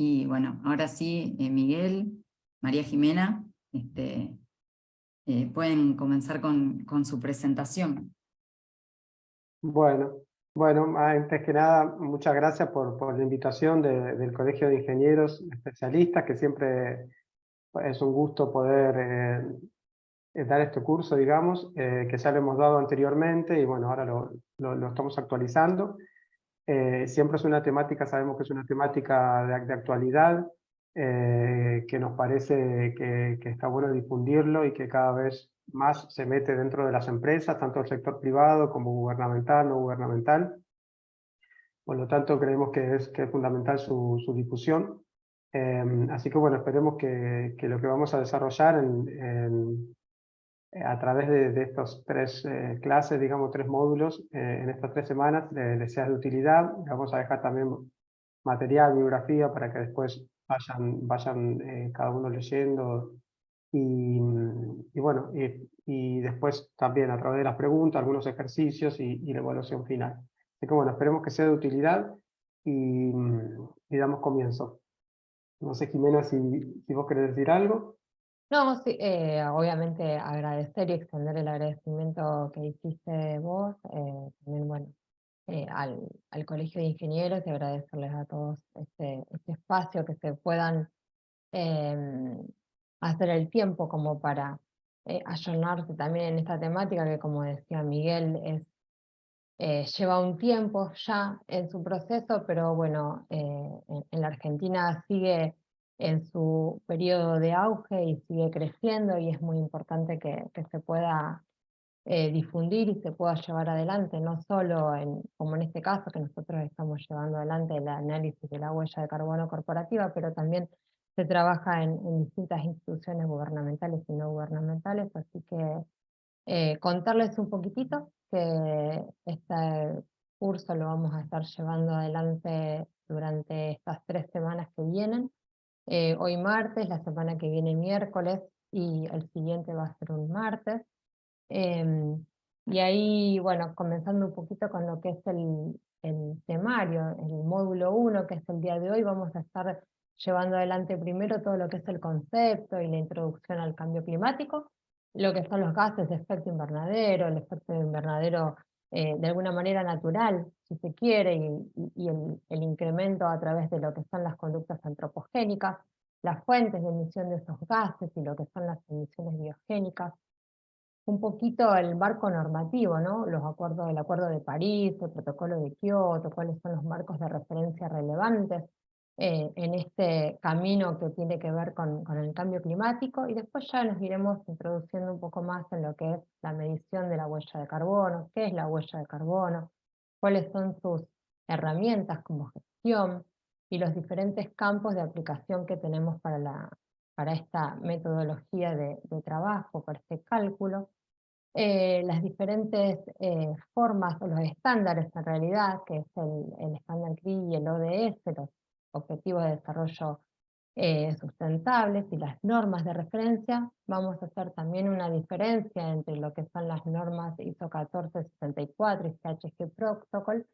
Y bueno, ahora sí, Miguel, María Jimena, pueden comenzar con su presentación. Bueno, bueno, antes que nada, muchas gracias por la invitación del Colegio de Ingenieros Especialistas, que siempre es un gusto poder dar este curso, digamos, que ya lo hemos dado anteriormente y bueno, ahora lo estamos actualizando. Siempre es una temática, sabemos que es una temática de actualidad, que nos parece que está bueno difundirlo y que cada vez más se mete dentro de las empresas, tanto el sector privado como gubernamental, no gubernamental. Por lo tanto, creemos que es fundamental su difusión. Así que bueno, esperemos que lo que vamos a desarrollar a través de estos tres clases, digamos, tres módulos, en estas 3 semanas, les sea de utilidad. Vamos a dejar también material, bibliografía, para que después vayan cada uno leyendo y bueno, y después también a través de las preguntas, algunos ejercicios y la evaluación final. Así que bueno, esperemos que sea de utilidad y damos comienzo. No sé, Jimena, si vos querés decir algo. No, sí, obviamente agradecer y extender el agradecimiento que hiciste vos, también, bueno, al Colegio de Ingenieros, y agradecerles a todos este espacio, que se puedan hacer el tiempo como para ayornarse también en esta temática que, como decía Miguel, lleva un tiempo ya en su proceso, pero bueno, en la Argentina sigue en su periodo de auge y sigue creciendo, y es muy importante que se pueda difundir y se pueda llevar adelante, no solo como en este caso, que nosotros estamos llevando adelante el análisis de la huella de carbono corporativa, pero también se trabaja en distintas instituciones gubernamentales y no gubernamentales, así que contarles un poquitito que este curso lo vamos a estar llevando adelante durante estas 3 semanas que vienen. Hoy martes, la semana que viene miércoles, y el siguiente va a ser un martes. Y ahí, bueno, comenzando un poquito con lo que es el temario, el módulo 1, que es el día de hoy, vamos a estar llevando adelante primero todo lo que es el concepto y la introducción al cambio climático, lo que son los gases de efecto invernadero, el efecto invernadero de alguna manera natural, si se quiere, y el incremento a través de lo que son las conductas antropogénicas, las fuentes de emisión de esos gases y lo que son las emisiones biogénicas, un poquito el marco normativo, ¿no? Los acuerdos, el Acuerdo de París, el Protocolo de Kioto, cuáles son los marcos de referencia relevantes en este camino que tiene que ver con el cambio climático, y después ya nos iremos introduciendo un poco más en lo que es la medición de la huella de carbono, qué es la huella de carbono, cuáles son sus herramientas como gestión, y los diferentes campos de aplicación que tenemos para esta metodología de trabajo, para este cálculo, las diferentes formas o los estándares en realidad, que es el estándar GRI y el ODS, los Objetivos de Desarrollo Sustentables, y las normas de referencia. Vamos a hacer también una diferencia entre lo que son las normas ISO 1464 y CHG Protocol,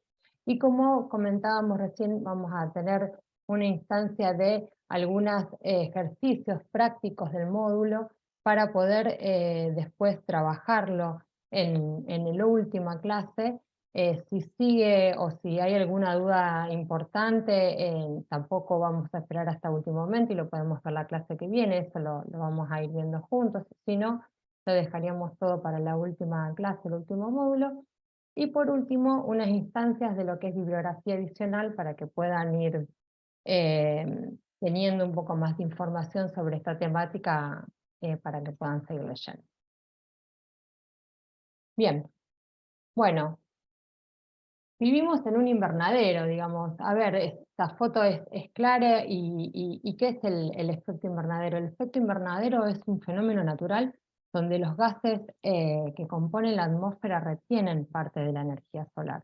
y como comentábamos recién, vamos a tener una instancia de algunos ejercicios prácticos del módulo para poder después trabajarlo en la última clase. Si sigue o si hay alguna duda importante, tampoco vamos a esperar hasta último momento y lo podemos ver la clase que viene, eso lo vamos a ir viendo juntos. Si no, lo dejaríamos todo para la última clase, el último módulo. Y por último, unas instancias de lo que es bibliografía adicional para que puedan ir teniendo un poco más de información sobre esta temática, para que puedan seguir leyendo. Bien, bueno, vivimos en un invernadero, digamos. A ver, esta foto es clara, y ¿qué es el efecto invernadero? El efecto invernadero es un fenómeno natural donde los gases que componen la atmósfera retienen parte de la energía solar.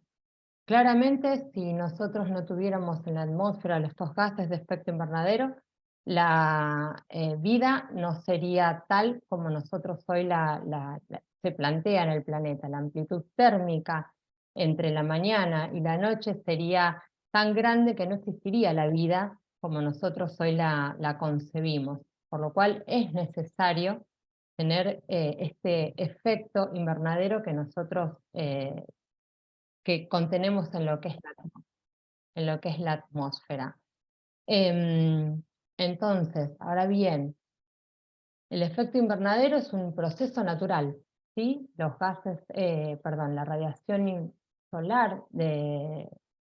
Claramente, si nosotros no tuviéramos en la atmósfera estos gases de efecto invernadero, la vida no sería tal como nosotros hoy se plantea en el planeta. La amplitud térmica entre la mañana y la noche sería tan grande que no existiría la vida como nosotros hoy la concebimos, por lo cual es necesario tener este efecto invernadero que nosotros que contenemos en lo que es la atmósfera. Entonces, ahora bien, el efecto invernadero es un proceso natural, ¿sí? Los gases, la radiación solar,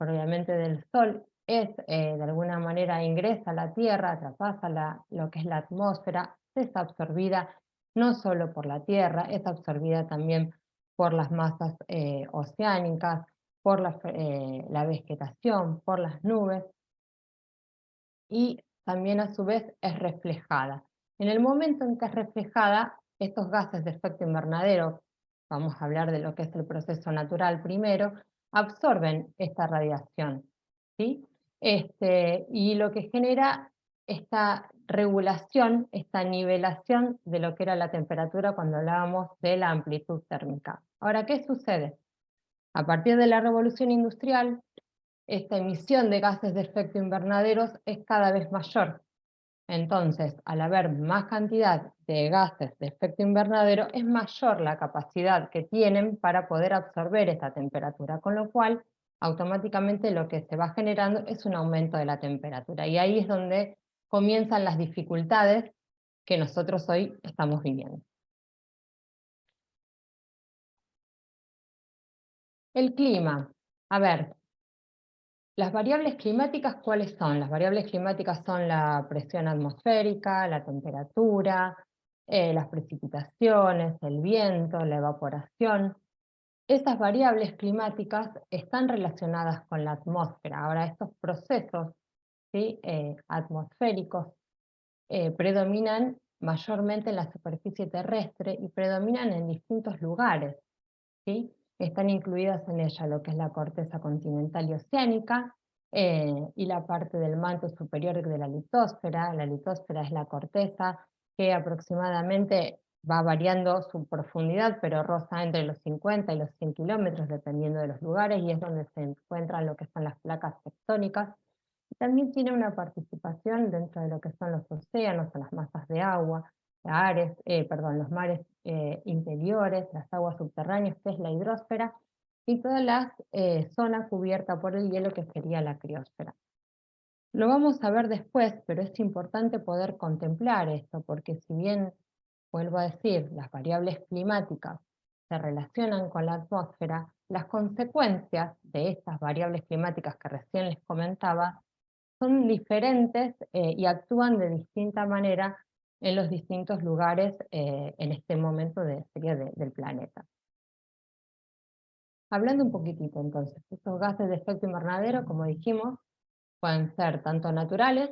obviamente del sol, de alguna manera ingresa a la Tierra, traspasa lo que es la atmósfera, es absorbida no solo por la Tierra, es absorbida también por las masas oceánicas, por la vegetación, por las nubes, y también a su vez es reflejada. En el momento en que es reflejada, estos gases de efecto invernadero, vamos a hablar de lo que es el proceso natural primero, absorben esta radiación, ¿sí? Y lo que genera esta regulación, esta nivelación de lo que era la temperatura cuando hablábamos de la amplitud térmica. Ahora, ¿qué sucede? A partir de la revolución industrial, esta emisión de gases de efecto invernadero es cada vez mayor. Entonces, al haber más cantidad de gases de efecto invernadero, es mayor la capacidad que tienen para poder absorber esta temperatura, con lo cual automáticamente lo que se va generando es un aumento de la temperatura. Y ahí es donde comienzan las dificultades que nosotros hoy estamos viviendo. El clima. A ver, las variables climáticas, ¿cuáles son? Las variables climáticas son la presión atmosférica, la temperatura, las precipitaciones, el viento, la evaporación. Esas variables climáticas están relacionadas con la atmósfera. Ahora, estos procesos, ¿sí? Atmosféricos predominan mayormente en la superficie terrestre y predominan en distintos lugares, ¿sí? Están incluidas en ella lo que es la corteza continental y oceánica, y la parte del manto superior de la litosfera. La litosfera es la corteza que aproximadamente va variando su profundidad, pero roza entre los 50 y los 100 kilómetros, dependiendo de los lugares, y es donde se encuentran lo que son las placas tectónicas. También tiene una participación dentro de lo que son los océanos o las masas de agua, los mares interiores, las aguas subterráneas, que es la hidrosfera, y toda la zona cubierta por el hielo, que sería la criosfera. Lo vamos a ver después, pero es importante poder contemplar esto, porque si bien, vuelvo a decir, las variables climáticas se relacionan con la atmósfera, las consecuencias de estas variables climáticas que recién les comentaba son diferentes y actúan de distinta manera en los distintos lugares en este momento del planeta. Hablando un poquitito entonces, estos gases de efecto invernadero, como dijimos, pueden ser tanto naturales,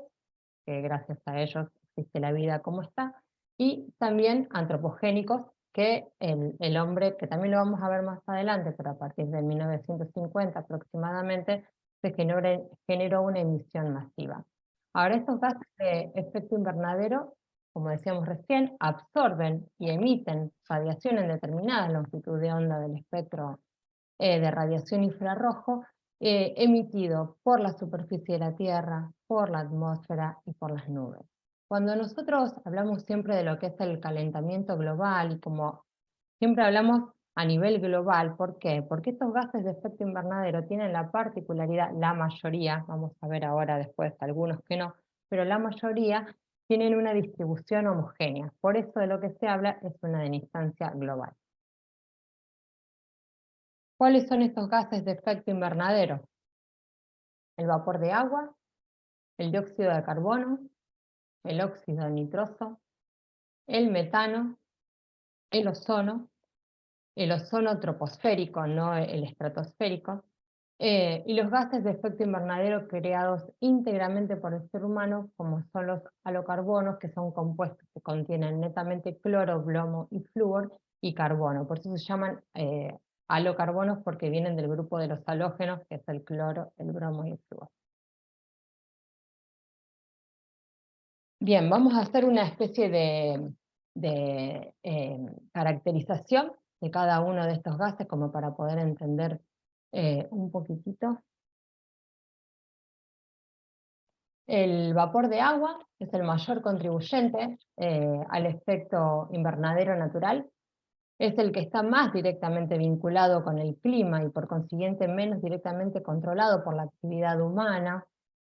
que gracias a ellos existe la vida como está, y también antropogénicos, que el hombre, que también lo vamos a ver más adelante, pero a partir de 1950 aproximadamente, se generó una emisión masiva. Ahora, estos gases de efecto invernadero, como decíamos recién, absorben y emiten radiación en determinada longitud de onda del espectro de radiación infrarrojo, emitido por la superficie de la Tierra, por la atmósfera y por las nubes. Cuando nosotros hablamos siempre de lo que es el calentamiento global, y como siempre hablamos a nivel global, ¿por qué? Porque estos gases de efecto invernadero tienen la particularidad, la mayoría, vamos a ver ahora después algunos que no, pero la mayoría tienen una distribución homogénea. Por eso de lo que se habla es una instancia global. ¿Cuáles son estos gases de efecto invernadero? El vapor de agua, el dióxido de carbono, el óxido nitroso, el metano, el ozono troposférico, no el estratosférico, y los gases de efecto invernadero creados íntegramente por el ser humano, como son los halocarbonos, que son compuestos que contienen netamente cloro, bromo y flúor, y carbono. Por eso se llaman halocarbonos, porque vienen del grupo de los halógenos, que es el cloro, el bromo y el flúor. Bien, vamos a hacer una especie de caracterización de cada uno de estos gases, como para poder entender un poquitito. El vapor de agua es el mayor contribuyente al efecto invernadero natural. Es el que está más directamente vinculado con el clima y por consiguiente menos directamente controlado por la actividad humana.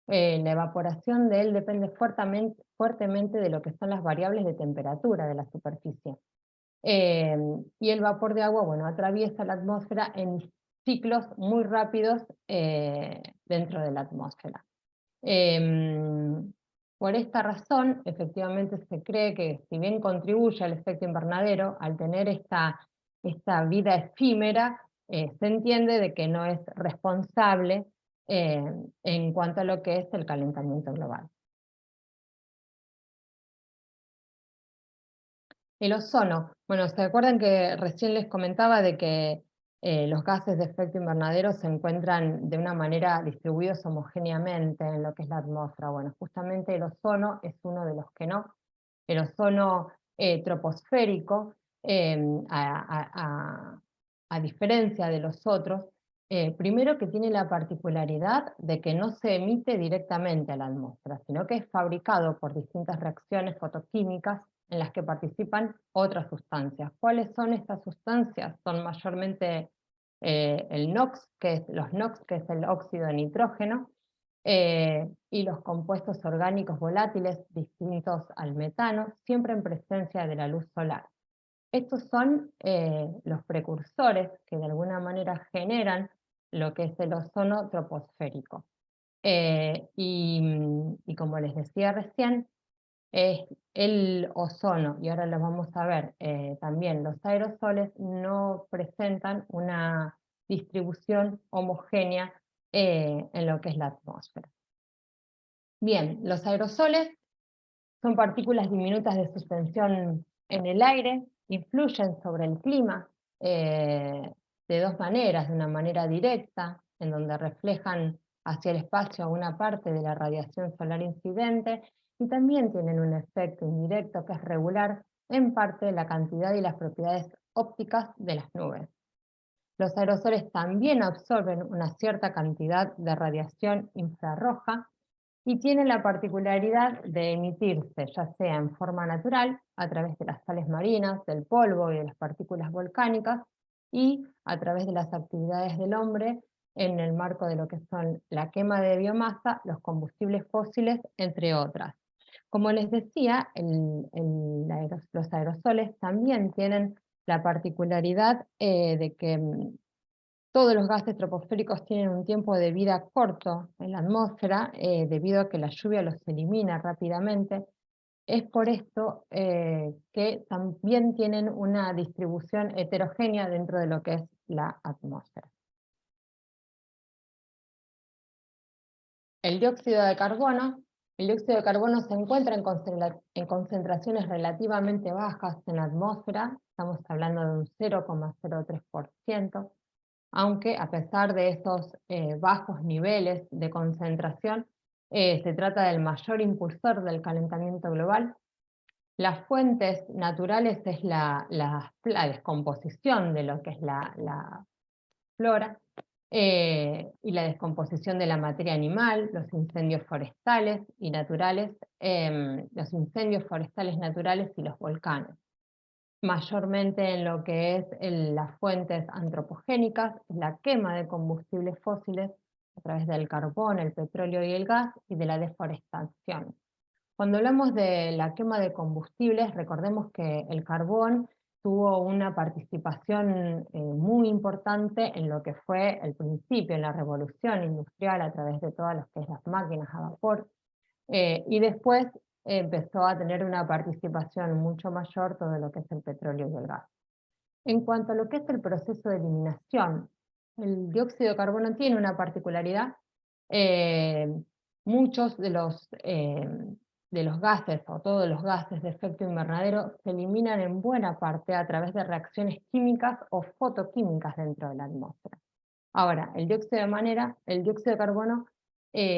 La evaporación de él depende fuertemente de lo que son las variables de temperatura de la superficie. Y el vapor de agua, bueno, atraviesa la atmósfera en ciclos muy rápidos dentro de la atmósfera. Por esta razón, efectivamente se cree que si bien contribuye al efecto invernadero, al tener esta vida efímera, se entiende de que no es responsable en cuanto a lo que es el calentamiento global. El ozono. Bueno, ¿se acuerdan que recién les comentaba de que los gases de efecto invernadero se encuentran de una manera distribuidos homogéneamente en lo que es la atmósfera? Bueno, justamente el ozono es uno de los que no. El ozono troposférico, a diferencia de los otros, primero que tiene la particularidad de que no se emite directamente a la atmósfera, sino que es fabricado por distintas reacciones fotoquímicas en las que participan otras sustancias. ¿Cuáles son estas sustancias? Son mayormente el NOx, los NOx, que es el óxido de nitrógeno, y los compuestos orgánicos volátiles distintos al metano, siempre en presencia de la luz solar. Estos son los precursores que de alguna manera generan lo que es el ozono troposférico. Y como les decía recién, el ozono, y ahora lo vamos a ver también, los aerosoles no presentan una distribución homogénea en lo que es la atmósfera. Bien, los aerosoles son partículas diminutas de suspensión en el aire, influyen sobre el clima de dos maneras, de una manera directa, en donde reflejan hacia el espacio una parte de la radiación solar incidente, y también tienen un efecto indirecto que es regular en parte de la cantidad y las propiedades ópticas de las nubes. Los aerosoles también absorben una cierta cantidad de radiación infrarroja y tienen la particularidad de emitirse, ya sea en forma natural, a través de las sales marinas, del polvo y de las partículas volcánicas, y a través de las actividades del hombre en el marco de lo que son la quema de biomasa, los combustibles fósiles, entre otras. Como les decía, los aerosoles también tienen la particularidad de que todos los gases troposféricos tienen un tiempo de vida corto en la atmósfera, debido a que la lluvia los elimina rápidamente. Es por esto que también tienen una distribución heterogénea dentro de lo que es la atmósfera. El dióxido de carbono. El dióxido de carbono se encuentra en concentraciones relativamente bajas en la atmósfera, estamos hablando de un 0,03%, aunque a pesar de esos bajos niveles de concentración, se trata del mayor impulsor del calentamiento global. Las fuentes naturales es la descomposición de lo que es la flora, y la descomposición de la materia animal, los incendios forestales y naturales, los incendios forestales naturales y los volcanes. Mayormente en lo que es las fuentes antropogénicas, la quema de combustibles fósiles a través del carbón, el petróleo y el gas, y de la deforestación. Cuando hablamos de la quema de combustibles, recordemos que el carbón tuvo una participación muy importante en lo que fue el principio, en la revolución industrial a través de todas las máquinas a vapor, y después empezó a tener una participación mucho mayor todo lo que es el petróleo y el gas. En cuanto a lo que es el proceso de eliminación, el dióxido de carbono tiene una particularidad. Muchos de los gases, o todos los gases de efecto invernadero, se eliminan en buena parte a través de reacciones químicas o fotoquímicas dentro de la atmósfera. Ahora, el dióxido de carbono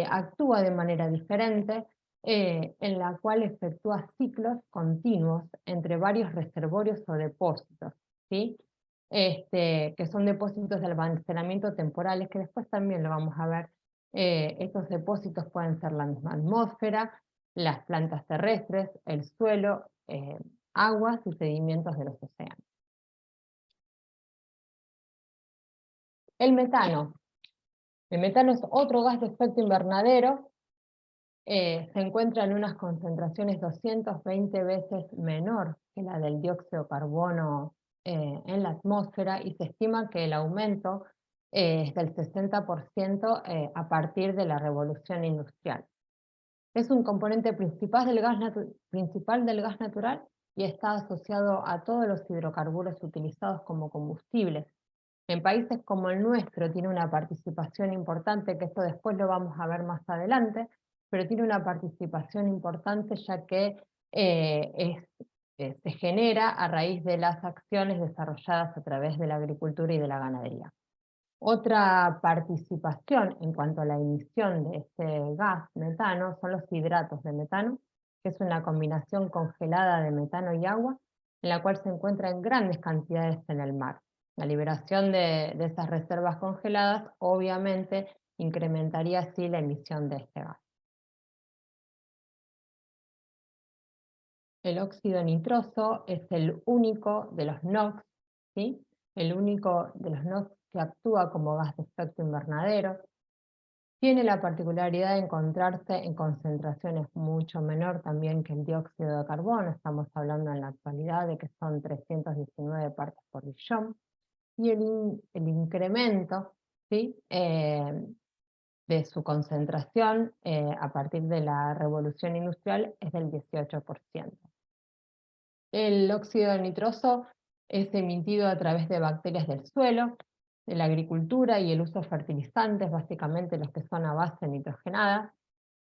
actúa de manera diferente, en la cual efectúa ciclos continuos entre varios reservorios o depósitos, ¿sí? Que son depósitos de almacenamiento temporales, que después también lo vamos a ver Estos depósitos pueden ser la misma atmósfera, las plantas terrestres, el suelo, aguas y sedimentos de los océanos. El metano. El metano es otro gas de efecto invernadero. Se encuentra en unas concentraciones 220 veces menor que la del dióxido de carbono en la atmósfera, y se estima que el aumento es del 60% a partir de la revolución industrial. Es un componente principal del gas natural y está asociado a todos los hidrocarburos utilizados como combustibles. En países como el nuestro tiene una participación importante, que esto después lo vamos a ver más adelante, pero tiene una participación importante ya que se genera a raíz de las acciones desarrolladas a través de la agricultura y de la ganadería. Otra participación en cuanto a la emisión de este gas metano son los hidratos de metano, que es una combinación congelada de metano y agua, en la cual se encuentra en grandes cantidades en el mar. La liberación de esas reservas congeladas obviamente incrementaría así la emisión de este gas. El óxido nitroso es el único de los NOx, ¿sí? El único de los NOx que actúa como gas de efecto invernadero. Tiene la particularidad de encontrarse en concentraciones mucho menor también que el dióxido de carbono. Estamos hablando en la actualidad de que son 319 partes por billón. Y el incremento, ¿sí? De su concentración a partir de la revolución industrial es del 18%. El óxido nitroso es emitido a través de bacterias del suelo, de la agricultura y el uso de fertilizantes, básicamente los que son a base nitrogenada,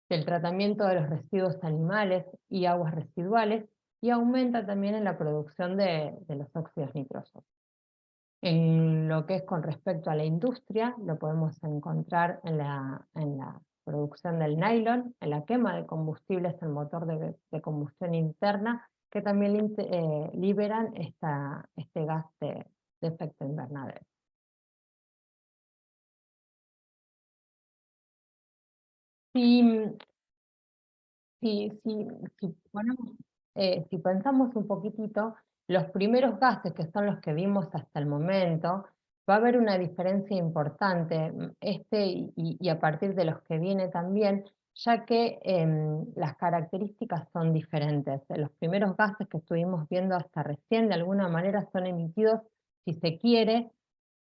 del tratamiento de los residuos animales y aguas residuales, y aumenta también en la producción de los óxidos nitrosos. En lo que es con respecto a la industria, lo podemos encontrar en la producción del nylon, en la quema de combustibles en motor de combustión interna, que también liberan este gas de efecto invernadero. Si pensamos un poquitito, los primeros gases, que son los que vimos hasta el momento, va a haber una diferencia importante, y a partir de los que viene también, ya que las características son diferentes. Los primeros gases que estuvimos viendo hasta recién, de alguna manera son emitidos, si se quiere,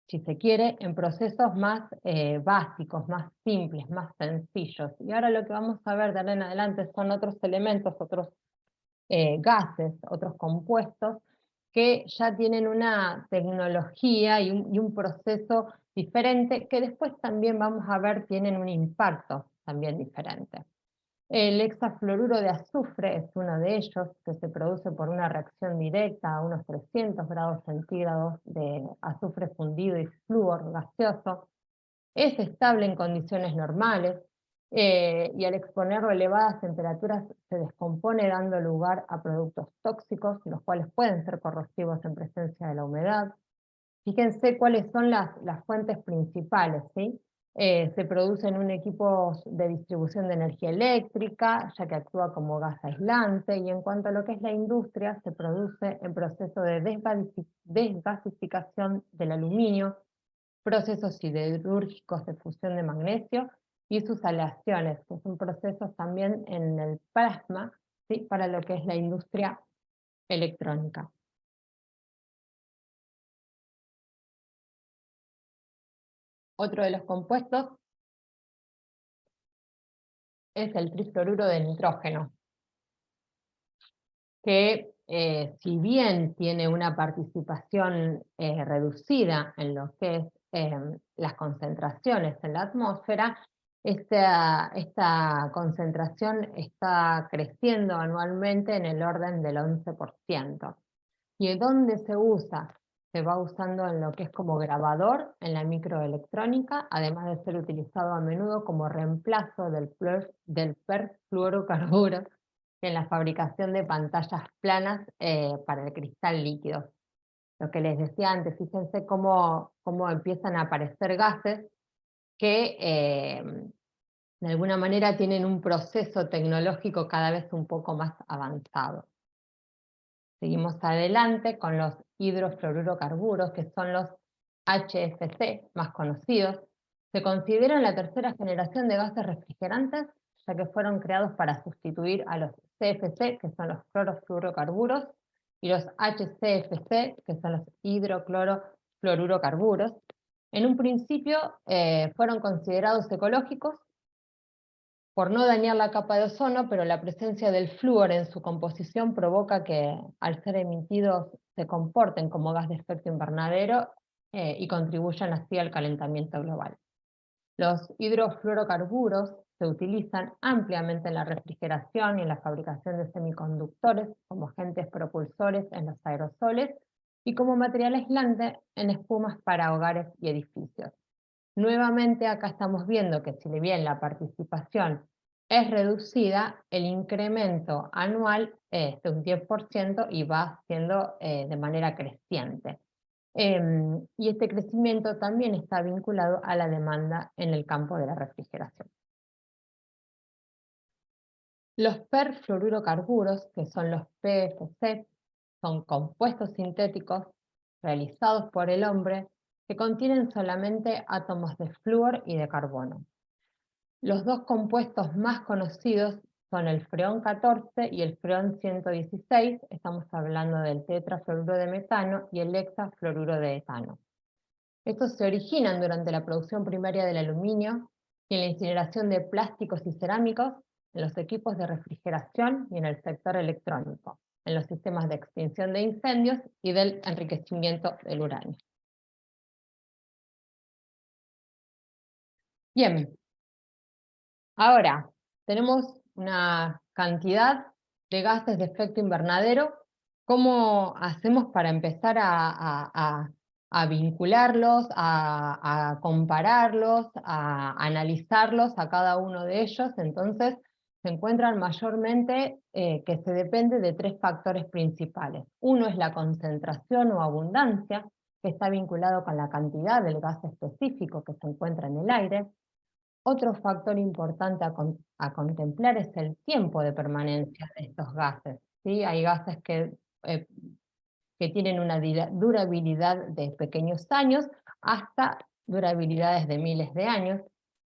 en procesos más básicos, más simples, más sencillos. Y ahora lo que vamos a ver de ahora en adelante son otros elementos, otros gases, otros compuestos, que ya tienen una tecnología y un proceso diferente, que después también vamos a ver tienen un impacto también diferente. El hexafluoruro de azufre es uno de ellos, que se produce por una reacción directa a unos 300 grados centígrados de azufre fundido y flúor gaseoso. Es estable en condiciones normales y al exponerlo a elevadas temperaturas se descompone, dando lugar a productos tóxicos, los cuales pueden ser corrosivos en presencia de la humedad. Fíjense cuáles son las fuentes principales, ¿sí? Se produce en un equipo de distribución de energía eléctrica, ya que actúa como gas aislante, y en cuanto a lo que es la industria, se produce en proceso de desgasificación del aluminio, procesos siderúrgicos de fusión de magnesio y sus aleaciones, que son procesos también en el plasma, ¿sí? Para lo que es la industria electrónica. Otro de los compuestos es el trifluoruro de nitrógeno, que si bien tiene una participación reducida en lo que es las concentraciones en la atmósfera, esta concentración está creciendo anualmente en el orden del 11%. ¿Y de dónde se usa? Se va usando en lo que es como grabador en la microelectrónica, además de ser utilizado a menudo como reemplazo del perfluorocarburo en la fabricación de pantallas planas para el cristal líquido. Lo que les decía antes, fíjense cómo empiezan a aparecer gases que de alguna manera tienen un proceso tecnológico cada vez un poco más avanzado. Seguimos adelante con los hidrofluorocarburos, que son los HFC más conocidos. Se consideran la tercera generación de gases refrigerantes, ya que fueron creados para sustituir a los CFC, que son los clorofluorocarburos, y los HCFC, que son los hidroclorofluorocarburos. En un principio fueron considerados ecológicos por no dañar la capa de ozono, pero la presencia del flúor en su composición provoca que, al ser emitidos, se comporten como gas de efecto invernadero y contribuyan así al calentamiento global. Los hidrofluorocarburos se utilizan ampliamente en la refrigeración y en la fabricación de semiconductores, como agentes propulsores en los aerosoles y como material aislante en espumas para hogares y edificios. Nuevamente acá estamos viendo que si bien la participación es reducida, el incremento anual es de un 10% y va siendo de manera creciente. Y este crecimiento también está vinculado a la demanda en el campo de la refrigeración. Los perfluorocarburos, que son los PFC, son compuestos sintéticos realizados por el hombre que contienen solamente átomos de flúor y de carbono. Los dos compuestos más conocidos son el freón 14 y el freón 116, estamos hablando del tetrafluoruro de metano y el hexafluoruro de etano. Estos se originan durante la producción primaria del aluminio y en la incineración de plásticos y cerámicos, en los equipos de refrigeración y en el sector electrónico, en los sistemas de extinción de incendios y del enriquecimiento del uranio. Bien, ahora tenemos una cantidad de gases de efecto invernadero. ¿Cómo hacemos para empezar a vincularlos, a compararlos, a analizarlos a cada uno de ellos? Entonces se encuentran mayormente que se depende de tres factores principales. Uno es la concentración o abundancia, que está vinculado con la cantidad del gas específico que se encuentra en el aire. Otro factor importante a contemplar es el tiempo de permanencia de estos gases, ¿sí? Hay gases que tienen una durabilidad de pequeños años hasta durabilidades de miles de años.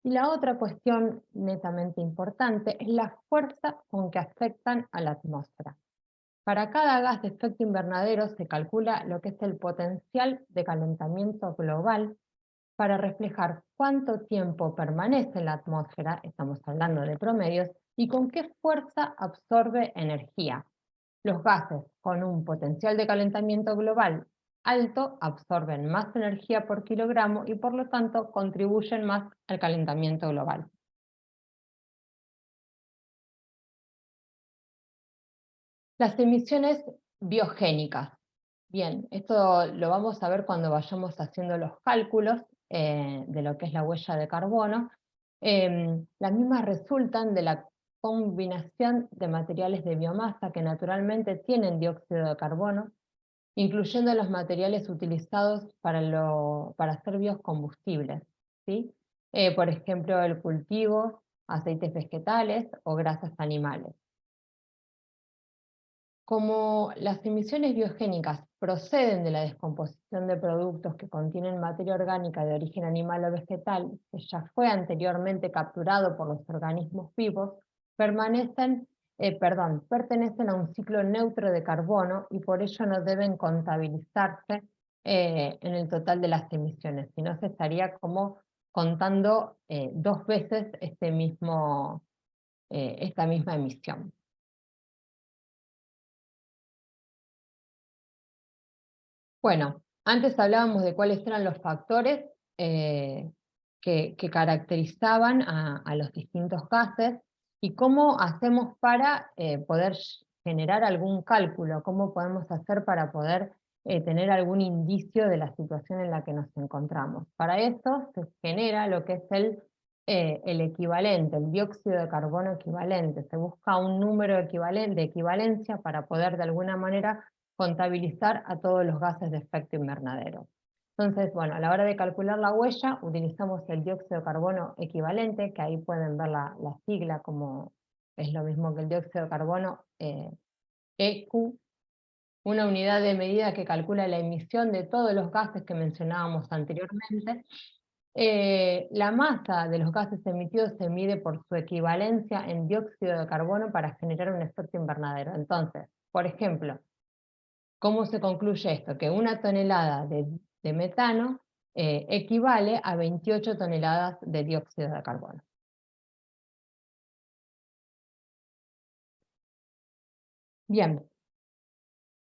Y la otra cuestión netamente importante es la fuerza con que afectan a la atmósfera. Para cada gas de efecto invernadero se calcula lo que es el potencial de calentamiento global para reflejar cuánto tiempo permanece en la atmósfera, estamos hablando de promedios, y con qué fuerza absorbe energía. Los gases con un potencial de calentamiento global alto absorben más energía por kilogramo y por lo tanto contribuyen más al calentamiento global. Las emisiones biogénicas. Bien, esto lo vamos a ver cuando vayamos haciendo los cálculos de lo que es la huella de carbono. Las mismas resultan de la combinación de materiales de biomasa que naturalmente tienen dióxido de carbono, incluyendo los materiales utilizados para hacer biocombustibles, ¿sí? Por ejemplo, el cultivo, aceites vegetales o grasas animales. Como las emisiones biogénicas proceden de la descomposición de productos que contienen materia orgánica de origen animal o vegetal, que ya fue anteriormente capturado por los organismos vivos, pertenecen a un ciclo neutro de carbono y por ello no deben contabilizarse en el total de las emisiones, sino se estaría como contando dos veces esta misma emisión. Bueno, antes hablábamos de cuáles eran los factores que caracterizaban a los distintos gases y cómo hacemos para poder generar algún cálculo, cómo podemos hacer para poder tener algún indicio de la situación en la que nos encontramos. Para esto se genera lo que es el equivalente, el dióxido de carbono equivalente. Se busca un número de equivalencia para poder de alguna manera contabilizar a todos los gases de efecto invernadero. Entonces, bueno, a la hora de calcular la huella, utilizamos el dióxido de carbono equivalente, que ahí pueden ver la sigla, como es lo mismo que el dióxido de carbono, EQ, una unidad de medida que calcula la emisión de todos los gases que mencionábamos anteriormente. La masa de los gases emitidos se mide por su equivalencia en dióxido de carbono para generar un efecto invernadero. Entonces, por ejemplo, ¿cómo se concluye esto? Que una tonelada de metano equivale a 28 toneladas de dióxido de carbono. Bien,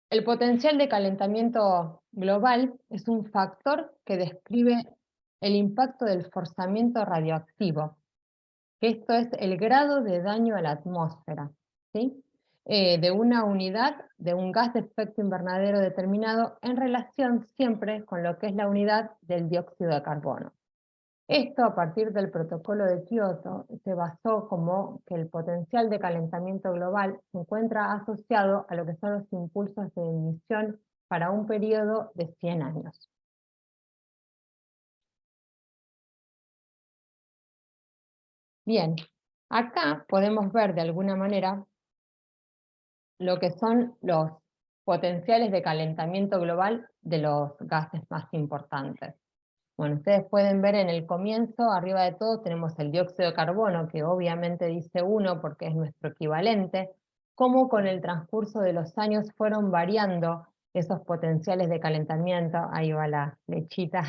el potencial de calentamiento global es un factor que describe el impacto del forzamiento radioactivo, que esto es el grado de daño a la atmósfera, ¿sí? De una unidad de un gas de efecto invernadero determinado en relación siempre con lo que es la unidad del dióxido de carbono. Esto, a partir del protocolo de Kioto, se basó como que el potencial de calentamiento global se encuentra asociado a lo que son los impulsos de emisión para un periodo de 100 años. Bien, acá podemos ver de alguna manera lo que son los potenciales de calentamiento global de los gases más importantes. Bueno, ustedes pueden ver en el comienzo, arriba de todo, tenemos el dióxido de carbono, que obviamente dice 1 porque es nuestro equivalente, cómo con el transcurso de los años fueron variando esos potenciales de calentamiento. Ahí va la flechita.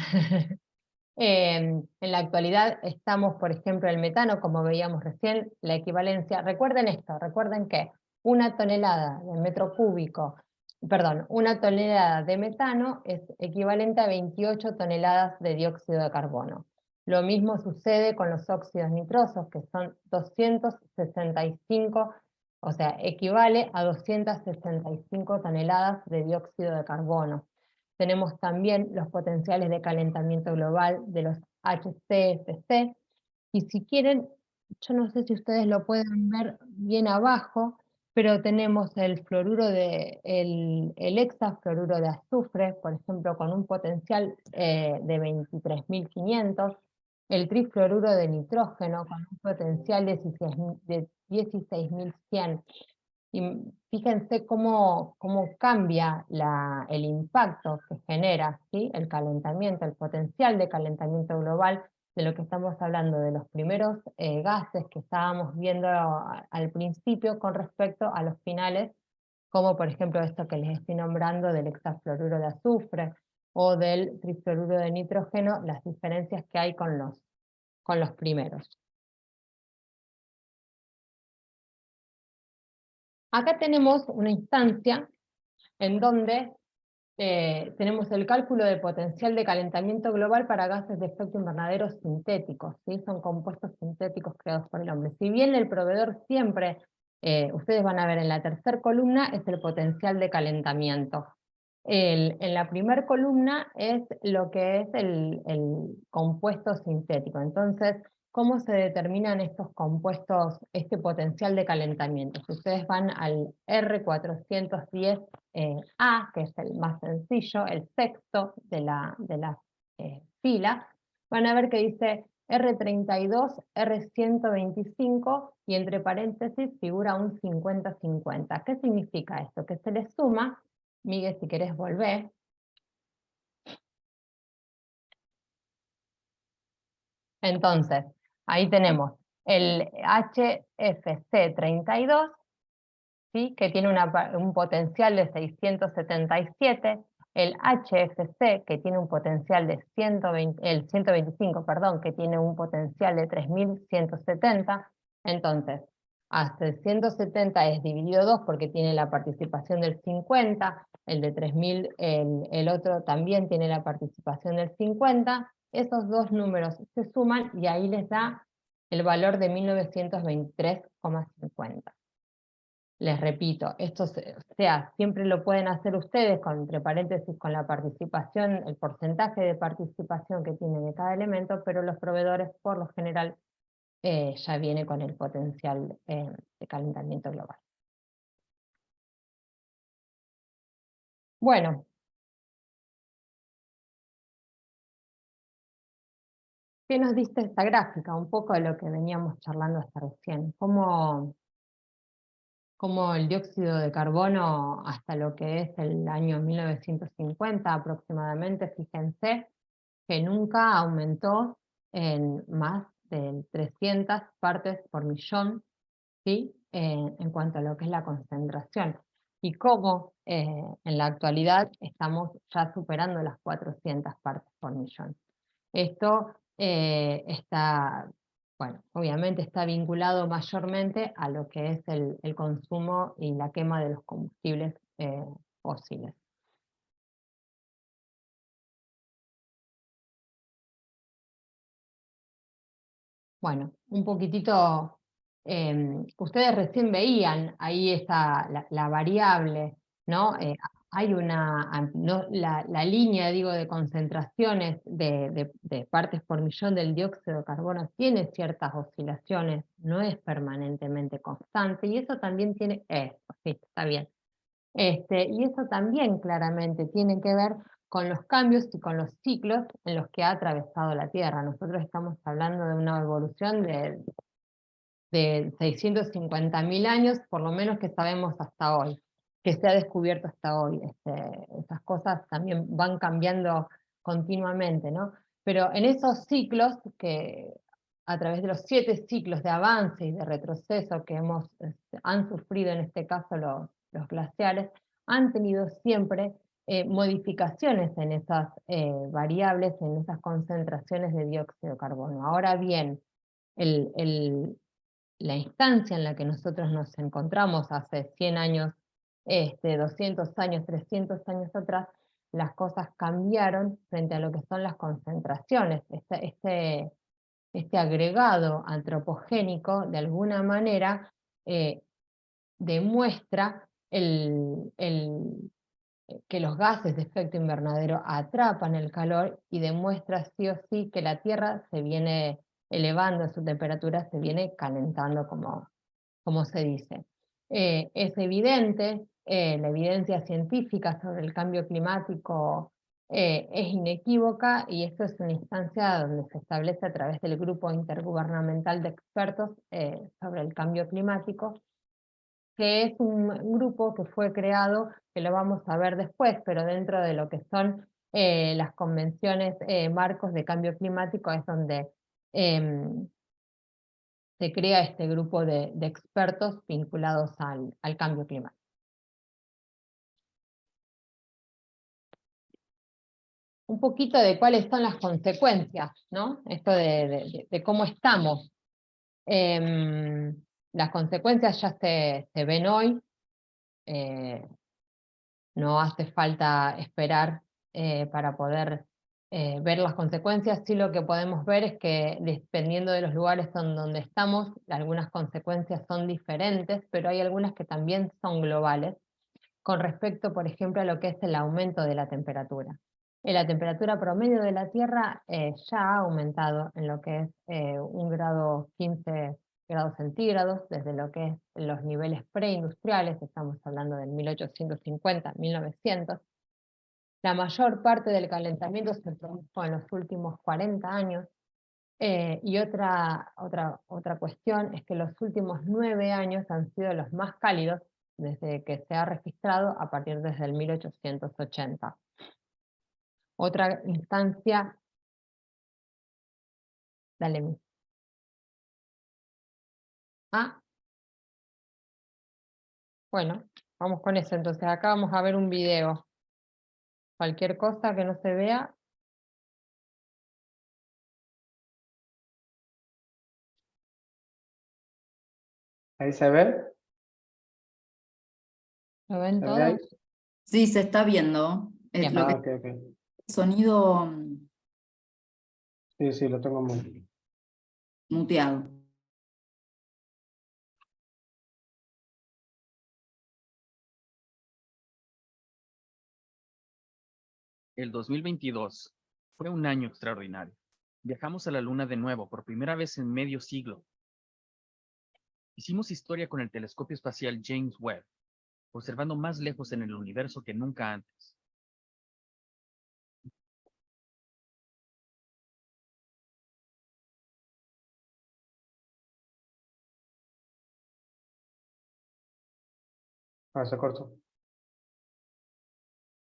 En la actualidad estamos, por ejemplo, el metano, como veíamos recién, la equivalencia. Recuerden esto, recuerden que una tonelada de metro cúbico, perdón, una tonelada de metano es equivalente a 28 toneladas de dióxido de carbono. Lo mismo sucede con los óxidos nitrosos, que son 265, o sea, equivale a 265 toneladas de dióxido de carbono. Tenemos también los potenciales de calentamiento global de los HCFC, y si quieren, yo no sé si ustedes lo pueden ver bien abajo, pero tenemos el fluoruro el hexafluoruro de azufre, por ejemplo, con un potencial de 23.500, el trifluoruro de nitrógeno con un potencial de 16.100. Y fíjense cómo cambia el impacto que genera, ¿sí? El calentamiento, el potencial de calentamiento global, de lo que estamos hablando, de los primeros gases que estábamos viendo al principio con respecto a los finales, como por ejemplo esto que les estoy nombrando del hexafluoruro de azufre o del trifluoruro de nitrógeno, las diferencias que hay con los primeros. Acá tenemos una instancia en donde tenemos el cálculo de potencial de calentamiento global para gases de efecto invernadero sintéticos, ¿sí? Son compuestos sintéticos creados por el hombre. Si bien el proveedor siempre, ustedes van a ver en la tercera columna, es el potencial de calentamiento. En la primera columna es lo que es el compuesto sintético. Entonces, ¿cómo se determinan estos compuestos, este potencial de calentamiento? Si ustedes van al R410A, que es el más sencillo, el sexto de la fila, van a ver que dice R32, R125, y entre paréntesis figura un 50-50. ¿Qué significa esto? Que se le suma, Miguel, si querés volver. Entonces, ahí tenemos el HFC32, ¿sí? Que tiene un potencial de 677, el HFC, que tiene un potencial de 125, perdón, que tiene un potencial de 3170. Entonces, hasta el 170 es dividido 2 porque tiene la participación del 50, el de 3000, el otro también tiene la participación del 50, esos dos números se suman y ahí les da el valor de 1923,50. Les repito, esto siempre lo pueden hacer ustedes, entre paréntesis, con la participación, el porcentaje de participación que tiene de cada elemento, pero los proveedores, por lo general, ya viene con el potencial de calentamiento global. Bueno, ¿Qué nos dice esta gráfica? Un poco de lo que veníamos charlando hasta recién. Cómo el dióxido de carbono hasta lo que es el año 1950 aproximadamente, fíjense, que nunca aumentó en más de 300 partes por millón, ¿sí? En cuanto a lo que es la concentración. Y cómo en la actualidad estamos ya superando las 400 partes por millón. Esto está, bueno, obviamente está vinculado mayormente a lo que es el consumo y la quema de los combustibles fósiles. Bueno, un poquitito, ustedes recién veían ahí la variable, ¿no? Hay la línea, digo, de concentraciones de partes por millón del dióxido de carbono tiene ciertas oscilaciones, no es permanentemente constante, y eso también tiene, sí, está bien. Y eso también claramente tiene que ver con los cambios y con los ciclos en los que ha atravesado la Tierra. Nosotros estamos hablando de una evolución de 650.000 años, por lo menos que sabemos hasta hoy, que se ha descubierto hasta hoy. Esas cosas también van cambiando continuamente, ¿no? Pero en esos ciclos, que a través de los 7 ciclos de avance y de retroceso que han sufrido en este caso los glaciares, han tenido siempre modificaciones en esas variables, en esas concentraciones de dióxido de carbono. Ahora bien, la instancia en la que nosotros nos encontramos hace 100 años, 200 años, 300 años atrás, las cosas cambiaron frente a lo que son las concentraciones. Este agregado antropogénico, de alguna manera, demuestra que los gases de efecto invernadero atrapan el calor y demuestra sí o sí que la Tierra se viene elevando, su temperatura se viene calentando, como se dice. Es evidente, la evidencia científica sobre el cambio climático es inequívoca, y esto es una instancia donde se establece a través del Grupo Intergubernamental de Expertos sobre el Cambio Climático, que es un grupo que fue creado, que lo vamos a ver después, pero dentro de lo que son las convenciones marcos de cambio climático es donde se crea este grupo de expertos vinculados al cambio climático. Un poquito de cuáles son las consecuencias, ¿no? Esto de cómo estamos. Las consecuencias ya se ven hoy. No hace falta esperar para poder ver las consecuencias. Sí, lo que podemos ver es que dependiendo de los lugares donde estamos, algunas consecuencias son diferentes, pero hay algunas que también son globales, con respecto, por ejemplo, a lo que es el aumento de la temperatura. La temperatura promedio de la Tierra ya ha aumentado en lo que es 1 grado 15 grados centígrados, desde lo que es los niveles preindustriales, estamos hablando del 1850, 1900. La mayor parte del calentamiento se produjo en los últimos 40 años, y otra cuestión es que los últimos 9 años han sido los más cálidos desde que se ha registrado a partir desde el 1880. Otra instancia, dale mi. Bueno, vamos con eso. Entonces acá vamos a ver un video. Cualquier cosa que no se vea. ¿Ahí se ve? ¿Lo ven ¿Se ve ahí? todos? Sí, se está viendo. Bien. Lo que Ok. sonido Sí, lo tengo muy. muteado. El 2022 fue un año extraordinario. Viajamos a la Luna de nuevo por primera vez en medio siglo. Hicimos historia con el telescopio espacial James Webb, observando más lejos en el universo que nunca antes. Se cortó.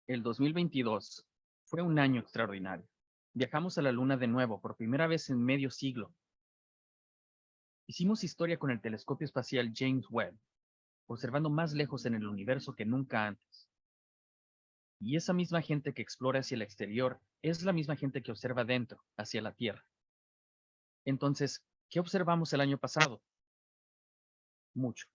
El 2022 fue un año extraordinario. Viajamos a la Luna de nuevo por primera vez en medio siglo. Hicimos historia con el telescopio espacial James Webb, observando más lejos en el universo que nunca antes. Y esa misma gente que explora hacia el exterior es la misma gente que observa dentro, hacia la Tierra. Entonces, ¿qué observamos el año pasado? Mucho.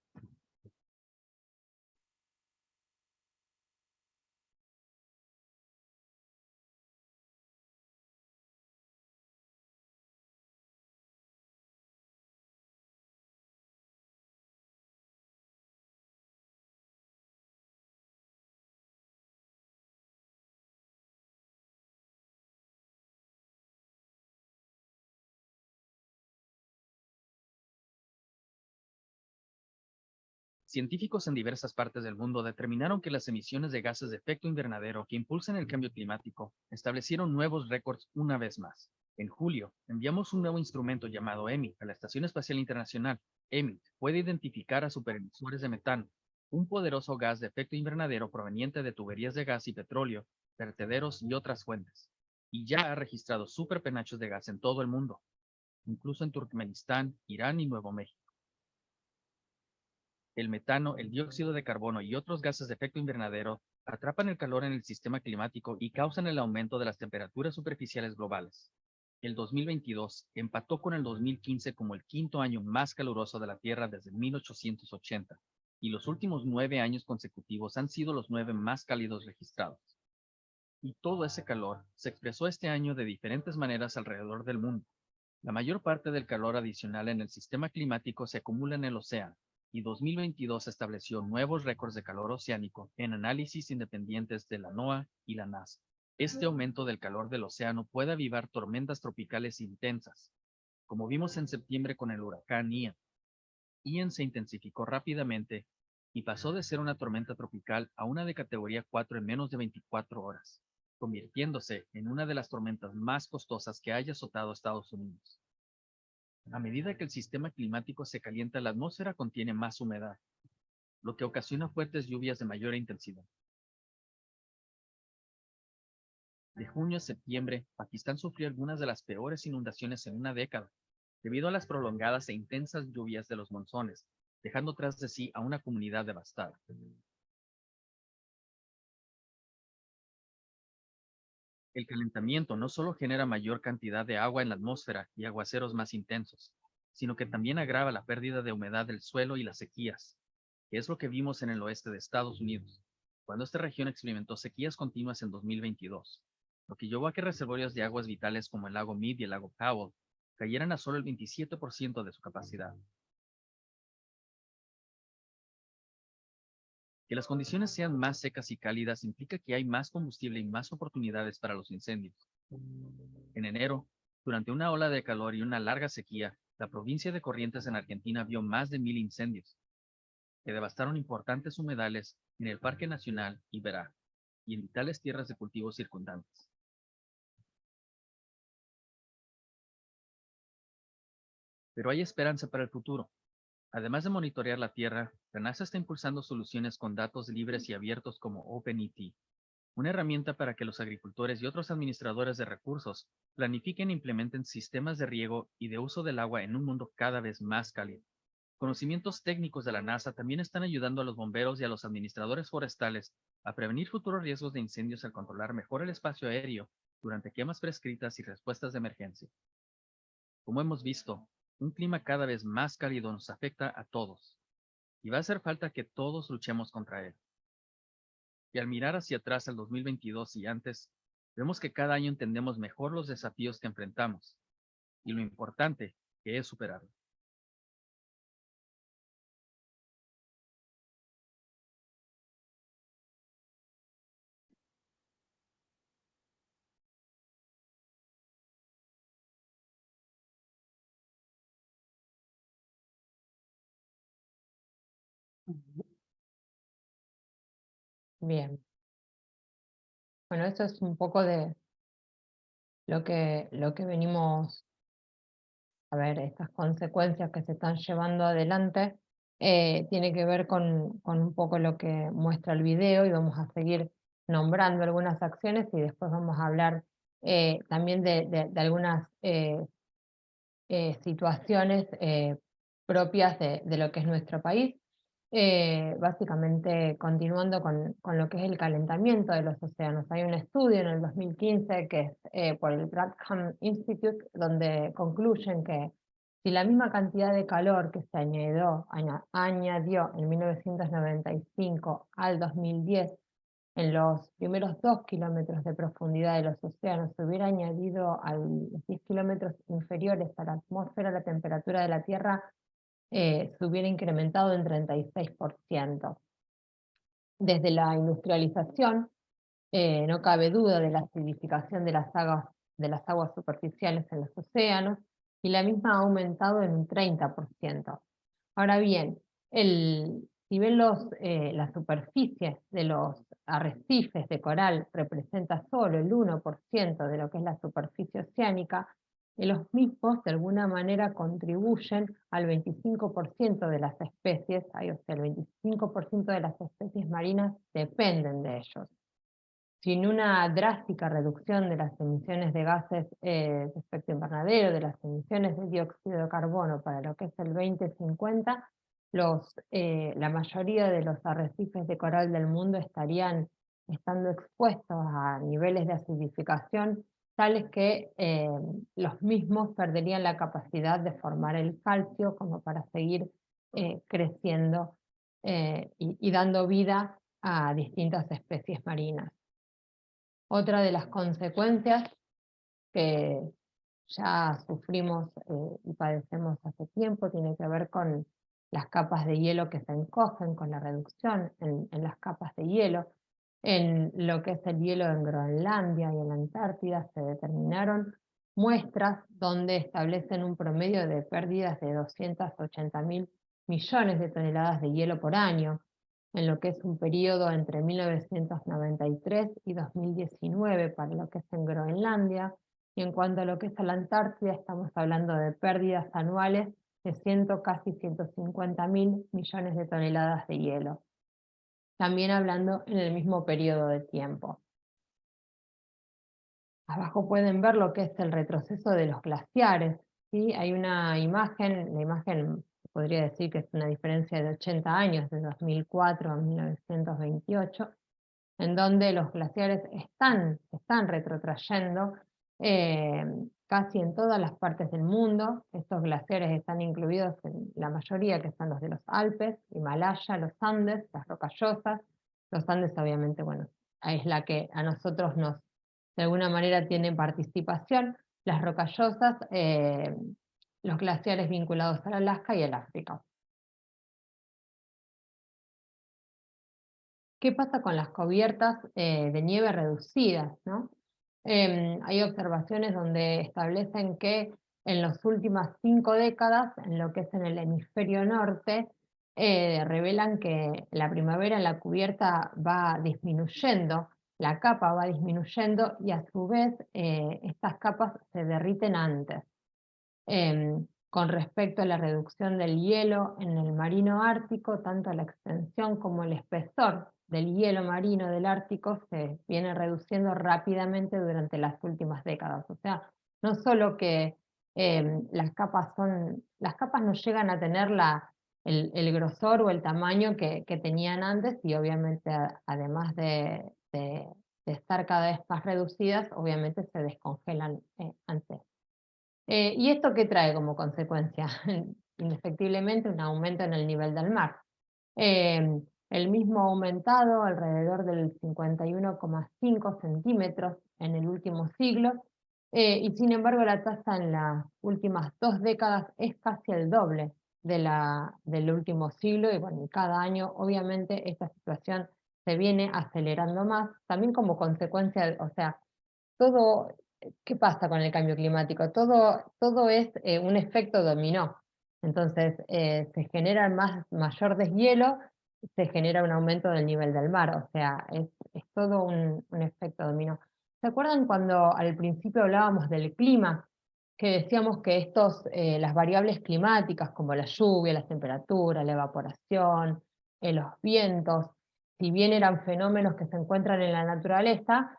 Científicos en diversas partes del mundo determinaron que las emisiones de gases de efecto invernadero que impulsan el cambio climático establecieron nuevos récords una vez más. En julio, enviamos un nuevo instrumento llamado EMIT a la Estación Espacial Internacional. EMIT puede identificar a superemisores de metano, un poderoso gas de efecto invernadero proveniente de tuberías de gas y petróleo, vertederos y otras fuentes. Y ya ha registrado superpenachos de gas en todo el mundo, incluso en Turkmenistán, Irán y Nuevo México. El metano, el dióxido de carbono y otros gases de efecto invernadero atrapan el calor en el sistema climático y causan el aumento de las temperaturas superficiales globales. El 2022 empató con el 2015 como el quinto año más caluroso de la Tierra desde 1880, y los últimos 9 años consecutivos han sido los 9 más cálidos registrados. Y todo ese calor se expresó este año de diferentes maneras alrededor del mundo. La mayor parte del calor adicional en el sistema climático se acumula en el océano, y 2022 estableció nuevos récords de calor oceánico en análisis independientes de la NOAA y la NASA. Este aumento del calor del océano puede avivar tormentas tropicales intensas, como vimos en septiembre con el huracán Ian. Ian se intensificó rápidamente y pasó de ser una tormenta tropical a una de categoría 4 en menos de 24 horas, convirtiéndose en una de las tormentas más costosas que haya azotado a Estados Unidos. A medida que el sistema climático se calienta, la atmósfera contiene más humedad, lo que ocasiona fuertes lluvias de mayor intensidad. De junio a septiembre, Pakistán sufrió algunas de las peores inundaciones en una década, debido a las prolongadas e intensas lluvias de los monzones, dejando tras de sí a una comunidad devastada. El calentamiento no solo genera mayor cantidad de agua en la atmósfera y aguaceros más intensos, sino que también agrava la pérdida de humedad del suelo y las sequías, que es lo que vimos en el oeste de Estados Unidos, cuando esta región experimentó sequías continuas en 2022, lo que llevó a que reservorios de aguas vitales como el lago Mead y el lago Powell cayeran a solo el 27% de su capacidad. Que las condiciones sean más secas y cálidas implica que hay más combustible y más oportunidades para los incendios. En enero, durante una ola de calor y una larga sequía, la provincia de Corrientes en Argentina vio más de 1000 incendios, que devastaron importantes humedales en el Parque Nacional Iberá y en vitales tierras de cultivo circundantes. Pero hay esperanza para el futuro. Además de monitorear la Tierra, la NASA está impulsando soluciones con datos libres y abiertos como OpenET, una herramienta para que los agricultores y otros administradores de recursos planifiquen e implementen sistemas de riego y de uso del agua en un mundo cada vez más cálido. Conocimientos técnicos de la NASA también están ayudando a los bomberos y a los administradores forestales a prevenir futuros riesgos de incendios al controlar mejor el espacio aéreo durante quemas prescritas y respuestas de emergencia. Como hemos visto, un clima cada vez más cálido nos afecta a todos, y va a hacer falta que todos luchemos contra él. Y al mirar hacia atrás al 2022 y antes, vemos que cada año entendemos mejor los desafíos que enfrentamos, y lo importante que es superarlos. Bien. Bueno, esto es un poco de lo que venimos a ver, estas consecuencias que se están llevando adelante tiene que ver con un poco lo que muestra el video, y vamos a seguir nombrando algunas acciones y después vamos a hablar también de algunas situaciones propias de lo que es nuestro país. Básicamente continuando con lo que es el calentamiento de los océanos. Hay un estudio en el 2015 que es por el Bradham Institute, donde concluyen que si la misma cantidad de calor que se añadió en 1995 al 2010 en los primeros 2 kilómetros de profundidad de los océanos se hubiera añadido a los 10 kilómetros inferiores a la atmósfera, la temperatura de la Tierra se hubiera incrementado en 36%. Desde la industrialización, no cabe duda de la acidificación de las aguas superficiales en los océanos, y la misma ha aumentado en un 30%. Ahora bien, si ven la superficie de los arrecifes de coral representa solo el 1% de lo que es la superficie oceánica, y los mismos de alguna manera contribuyen al 25% de las especies, o sea, el 25% de las especies marinas dependen de ellos. Sin una drástica reducción de las emisiones de gases de efecto invernadero, de las emisiones de dióxido de carbono para lo que es el 2050, la mayoría de los arrecifes de coral del mundo estarían estando expuestos a niveles de acidificación tales que los mismos perderían la capacidad de formar el calcio como para seguir creciendo y dando vida a distintas especies marinas. Otra de las consecuencias que ya sufrimos y padecemos hace tiempo tiene que ver con las capas de hielo que se encogen, con la reducción en las capas de hielo. En lo que es el hielo en Groenlandia y en la Antártida se determinaron muestras donde establecen un promedio de pérdidas de 280.000 millones de toneladas de hielo por año, en lo que es un periodo entre 1993 y 2019 para lo que es en Groenlandia, y en cuanto a lo que es a la Antártida estamos hablando de pérdidas anuales de casi 150.000 millones de toneladas de hielo, también hablando en el mismo periodo de tiempo. Abajo pueden ver lo que es el retroceso de los glaciares, ¿sí? Hay una imagen, la imagen podría decir que es una diferencia de 80 años, de 2004 a 1928, en donde los glaciares están retrotrayendo casi en todas las partes del mundo. Estos glaciares están incluidos en la mayoría, que son los de los Alpes, Himalaya, los Andes, las Rocallosas. Los Andes obviamente, bueno, es la que a nosotros de alguna manera tiene participación. Las Rocallosas, los glaciares vinculados al Alaska y al África. ¿Qué pasa con las cubiertas de nieve reducidas, ¿no? Hay observaciones donde establecen que en las últimas 5 décadas, en lo que es en el hemisferio norte, revelan que la primavera en la cubierta va disminuyendo, la capa va disminuyendo, y a su vez estas capas se derriten antes. Con respecto a la reducción del hielo en el marino ártico, tanto la extensión como el espesor del hielo marino del Ártico se viene reduciendo rápidamente durante las últimas décadas. O sea, no solo que las capas no llegan a tener el grosor o el tamaño que tenían antes, y obviamente además de estar cada vez más reducidas, obviamente se descongelan antes. ¿Y esto qué trae como consecuencia? Indefectiblemente un aumento en el nivel del mar. El mismo ha aumentado alrededor del 51,5 centímetros en el último siglo, y sin embargo la tasa en las últimas 2 décadas es casi el doble del último siglo, y bueno, cada año obviamente esta situación se viene acelerando más, también como consecuencia, o sea, todo. ¿Qué pasa con el cambio climático? Todo es un efecto dominó. Entonces, se genera mayor deshielo, se genera un aumento del nivel del mar, o sea, es todo un efecto dominó. ¿Se acuerdan cuando al principio hablábamos del clima? que decíamos que las variables climáticas como la lluvia, las temperaturas, la evaporación, los vientos, si bien eran fenómenos que se encuentran en la naturaleza,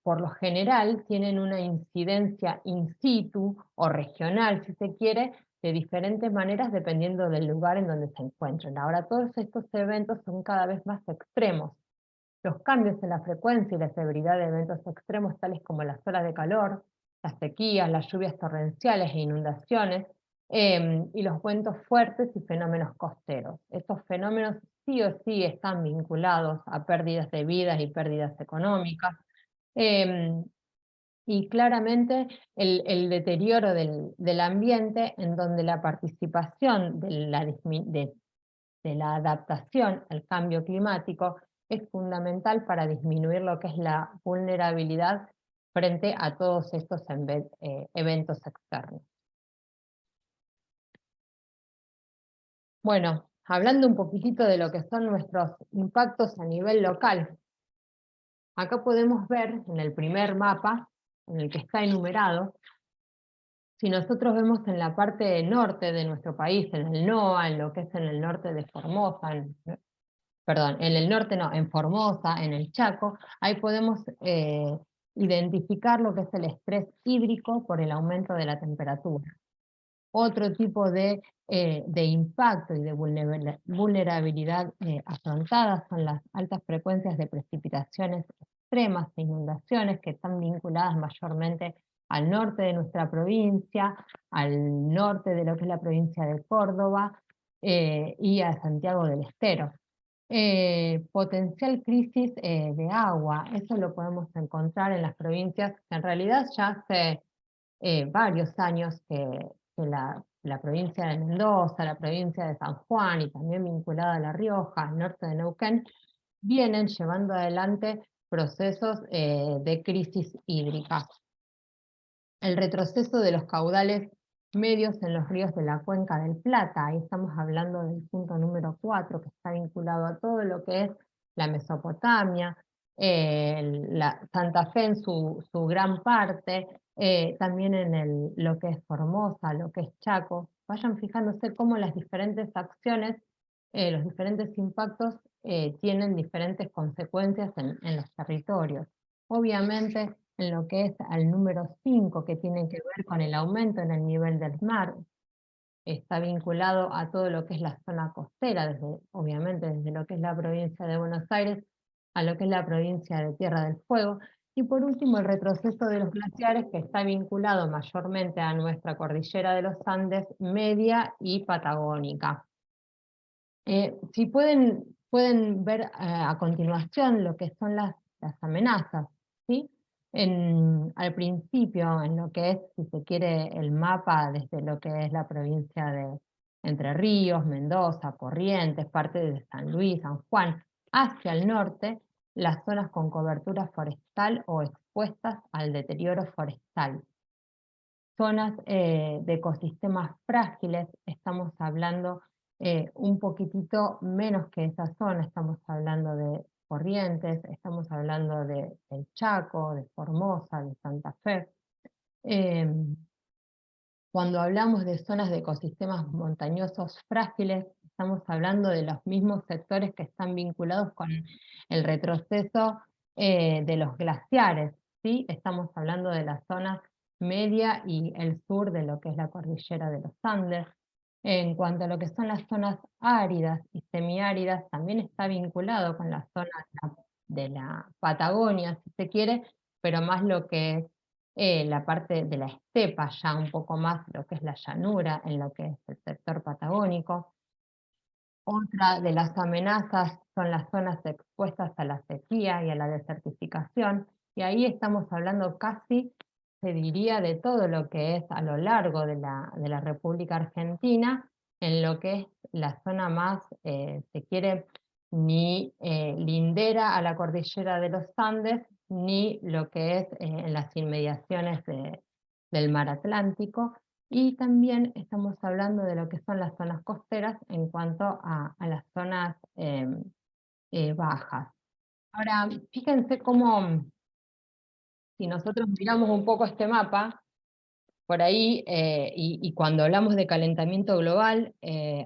por lo general tienen una incidencia in situ o regional, si se quiere, de diferentes maneras dependiendo del lugar en donde se encuentren. Ahora, todos estos eventos son cada vez más extremos. Los cambios en la frecuencia y la severidad de eventos extremos, tales como las olas de calor, las sequías, las lluvias torrenciales e inundaciones, y los vientos fuertes y fenómenos costeros. Estos fenómenos sí o sí están vinculados a pérdidas de vidas y pérdidas económicas, y claramente el deterioro del ambiente, en donde la participación de la adaptación al cambio climático es fundamental para disminuir lo que es la vulnerabilidad frente a todos estos eventos externos. Bueno, hablando un poquitito de lo que son nuestros impactos a nivel local, acá podemos ver en el primer mapa, en el que está enumerado, si nosotros vemos en la parte norte de nuestro país, en el NOA, en lo que es en el norte de Formosa, perdón, en el norte no, en Formosa, en el Chaco, ahí podemos identificar lo que es el estrés hídrico por el aumento de la temperatura. Otro tipo de impacto y de vulnerabilidad afrontada son las altas frecuencias de precipitaciones extremas e inundaciones, que están vinculadas mayormente al norte de nuestra provincia, al norte de lo que es la provincia de Córdoba y a Santiago del Estero. Potencial crisis de agua, eso lo podemos encontrar en las provincias que en realidad ya hace varios años que la provincia de Mendoza, la provincia de San Juan y también vinculada a La Rioja, al norte de Neuquén, vienen llevando adelante procesos de crisis hídrica. El retroceso de los caudales medios en los ríos de la cuenca del Plata, ahí estamos hablando del punto número 4, que está vinculado a todo lo que es la Mesopotamia, Santa Fe en su gran parte, también en lo que es Formosa, lo que es Chaco. Vayan fijándose cómo las diferentes acciones, los diferentes impactos tienen diferentes consecuencias en los territorios. Obviamente, en lo que es al número 5, que tiene que ver con el aumento en el nivel del mar, está vinculado a todo lo que es la zona costera, obviamente desde lo que es la provincia de Buenos Aires a lo que es la provincia de Tierra del Fuego, y por último el retroceso de los glaciares, que está vinculado mayormente a nuestra cordillera de los Andes media y patagónica. Si pueden ver a continuación lo que son las amenazas, ¿sí? Al principio, en lo que es, si se quiere, el mapa desde lo que es la provincia de Entre Ríos, Mendoza, Corrientes, parte de San Luis, San Juan, hacia el norte, las zonas con cobertura forestal o expuestas al deterioro forestal. Zonas de ecosistemas frágiles, estamos hablando un poquitito menos que esa zona, estamos hablando de Corrientes, estamos hablando del Chaco, de Formosa, de Santa Fe. Cuando hablamos de zonas de ecosistemas montañosos frágiles, estamos hablando de los mismos sectores que están vinculados con el retroceso de los glaciares, ¿sí? Estamos hablando de las zonas media y el sur de lo que es la cordillera de los Andes. En cuanto a lo que son las zonas áridas y semiáridas, también está vinculado con la zona de la Patagonia, si se quiere, pero más lo que es la parte de la estepa, ya un poco más lo que es la llanura, en lo que es el sector patagónico. Otra de las amenazas son las zonas expuestas a la sequía y a la desertificación, y ahí estamos hablando casi, se diría, de todo lo que es a lo largo de la República Argentina, en lo que es la zona más, se quiere, ni lindera a la cordillera de los Andes, ni lo que es en las inmediaciones del mar Atlántico, y también estamos hablando de lo que son las zonas costeras en cuanto a las zonas bajas. Ahora, fíjense cómo, si nosotros miramos un poco este mapa, por ahí, y cuando hablamos de calentamiento global,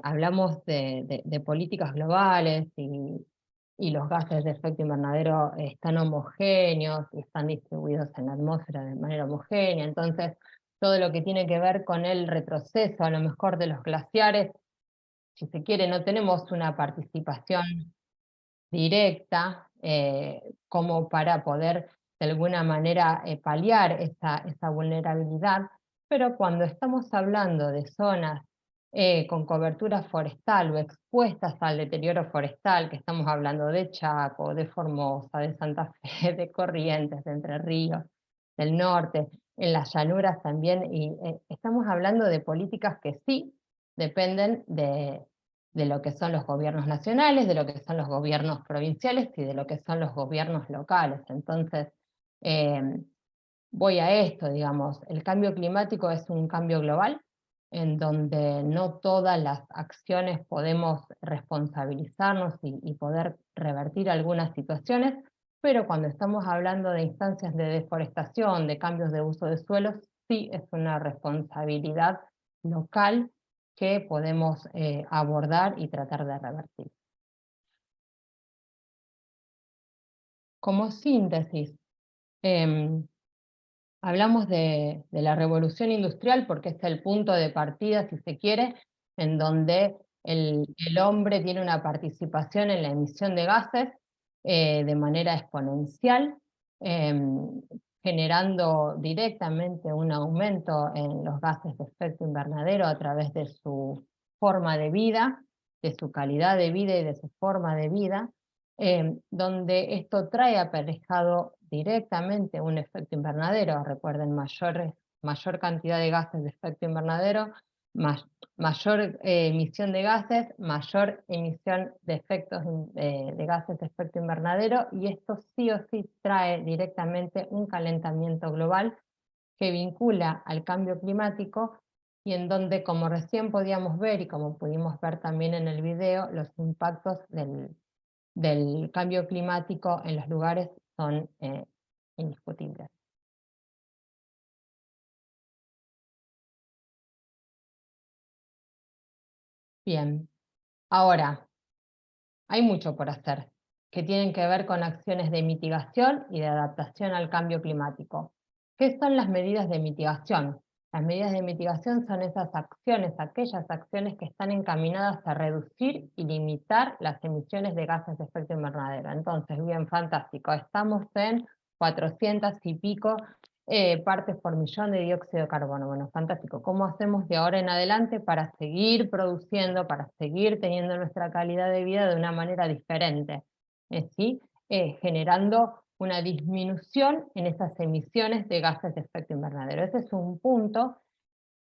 hablamos de políticas globales y los gases de efecto invernadero están homogéneos y están distribuidos en la atmósfera de manera homogénea. Entonces, todo lo que tiene que ver con el retroceso, a lo mejor de los glaciares, si se quiere, no tenemos una participación directa como para poder de alguna manera paliar esa vulnerabilidad, pero cuando estamos hablando de zonas con cobertura forestal o expuestas al deterioro forestal, que estamos hablando de Chaco, de Formosa, de Santa Fe, de Corrientes, de Entre Ríos, del norte, en las llanuras también, y estamos hablando de políticas que sí dependen de lo que son los gobiernos nacionales, de lo que son los gobiernos provinciales y de lo que son los gobiernos locales. Entonces, voy a esto, digamos, el cambio climático es un cambio global, en donde no todas las acciones podemos responsabilizarnos y poder revertir algunas situaciones, pero cuando estamos hablando de instancias de deforestación, de cambios de uso de suelos, sí es una responsabilidad local que podemos abordar y tratar de revertir. Como síntesis, hablamos de la revolución industrial porque es el punto de partida, si se quiere, en donde el hombre tiene una participación en la emisión de gases de manera exponencial, generando directamente un aumento en los gases de efecto invernadero a través de su forma de vida, de su calidad de vida y de su forma de vida, donde esto trae aparejado directamente un efecto invernadero. Recuerden, mayor cantidad de gases de efecto invernadero, mayor emisión de gases, mayor emisión de efectos de gases de efecto invernadero, y esto sí o sí trae directamente un calentamiento global que vincula al cambio climático, y en donde, como recién podíamos ver y como pudimos ver también en el video, los impactos del cambio climático en los lugares son indiscutibles. Bien, ahora, hay mucho por hacer, que tienen que ver con acciones de mitigación y de adaptación al cambio climático. ¿Qué son las medidas de mitigación? Las medidas de mitigación son esas acciones, aquellas acciones que están encaminadas a reducir y limitar las emisiones de gases de efecto invernadero. Entonces, bien, fantástico, estamos en 400 y pico partes por millón de dióxido de carbono. Bueno, fantástico. ¿Cómo hacemos de ahora en adelante para seguir produciendo, para seguir teniendo nuestra calidad de vida de una manera diferente? ¿Sí? Generando una disminución en esas emisiones de gases de efecto invernadero. Ese es un punto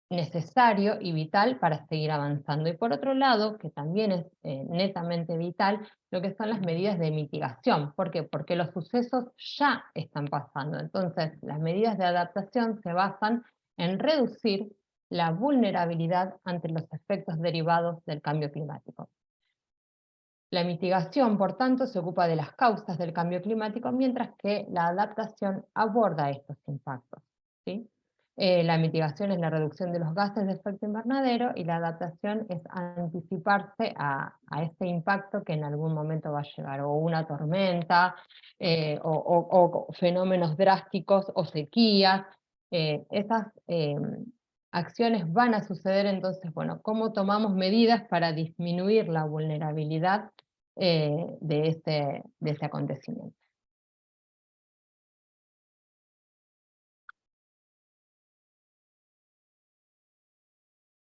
necesario y vital para seguir avanzando. Y por otro lado, que también es netamente vital, lo que son las medidas de mitigación. ¿Por qué? Porque los sucesos ya están pasando. Entonces, las medidas de adaptación se basan en reducir la vulnerabilidad ante los efectos derivados del cambio climático. La mitigación, por tanto, se ocupa de las causas del cambio climático, mientras que la adaptación aborda estos impactos, ¿sí? La mitigación es la reducción de los gases de efecto invernadero, y la adaptación es anticiparse a este impacto que en algún momento va a llegar, o una tormenta, o fenómenos drásticos, o sequías. Esas acciones van a suceder. Entonces, bueno, ¿cómo tomamos medidas para disminuir la vulnerabilidad de ese acontecimiento?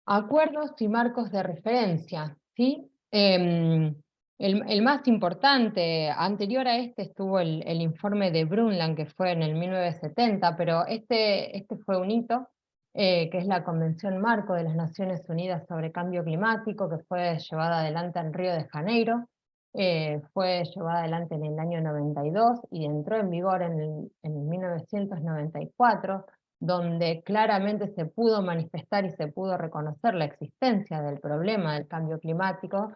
Acuerdos y marcos de referencia, ¿sí? El más importante, anterior a este estuvo el informe de Brundtland, que fue en el 1970, pero este fue un hito, que es la Convención Marco de las Naciones Unidas sobre Cambio Climático, que fue llevada adelante en Río de Janeiro. Fue llevada adelante en el año 92 y entró en vigor en 1994, donde claramente se pudo manifestar y se pudo reconocer la existencia del problema del cambio climático,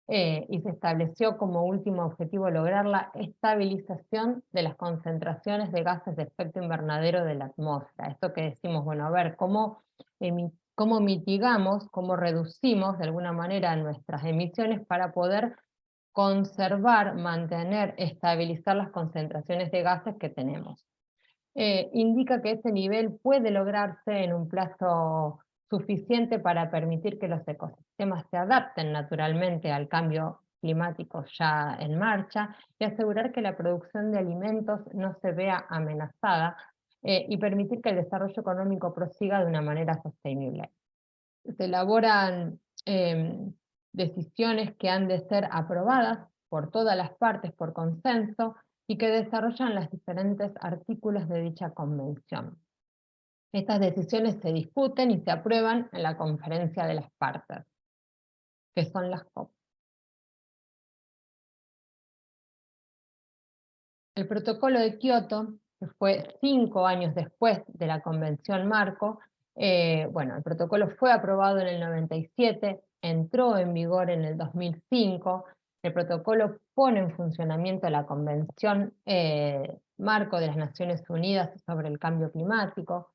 y se estableció como último objetivo lograr la estabilización de las concentraciones de gases de efecto invernadero de la atmósfera. Esto que decimos, bueno, a ver, cómo mitigamos, cómo reducimos de alguna manera nuestras emisiones para poder conservar, mantener, estabilizar las concentraciones de gases que tenemos. Indica que ese nivel puede lograrse en un plazo suficiente para permitir que los ecosistemas se adapten naturalmente al cambio climático ya en marcha y asegurar que la producción de alimentos no se vea amenazada y permitir que el desarrollo económico prosiga de una manera sostenible. Se elaboran decisiones que han de ser aprobadas por todas las partes por consenso y que desarrollan los diferentes artículos de dicha convención. Estas decisiones se discuten y se aprueban en la conferencia de las partes, que son las COP. El protocolo de Kioto, que fue 5 años después de la Convención Marco, bueno, el protocolo fue aprobado en el 97, entró en vigor en el 2005, el protocolo pone en funcionamiento la Convención Marco de las Naciones Unidas sobre el Cambio Climático,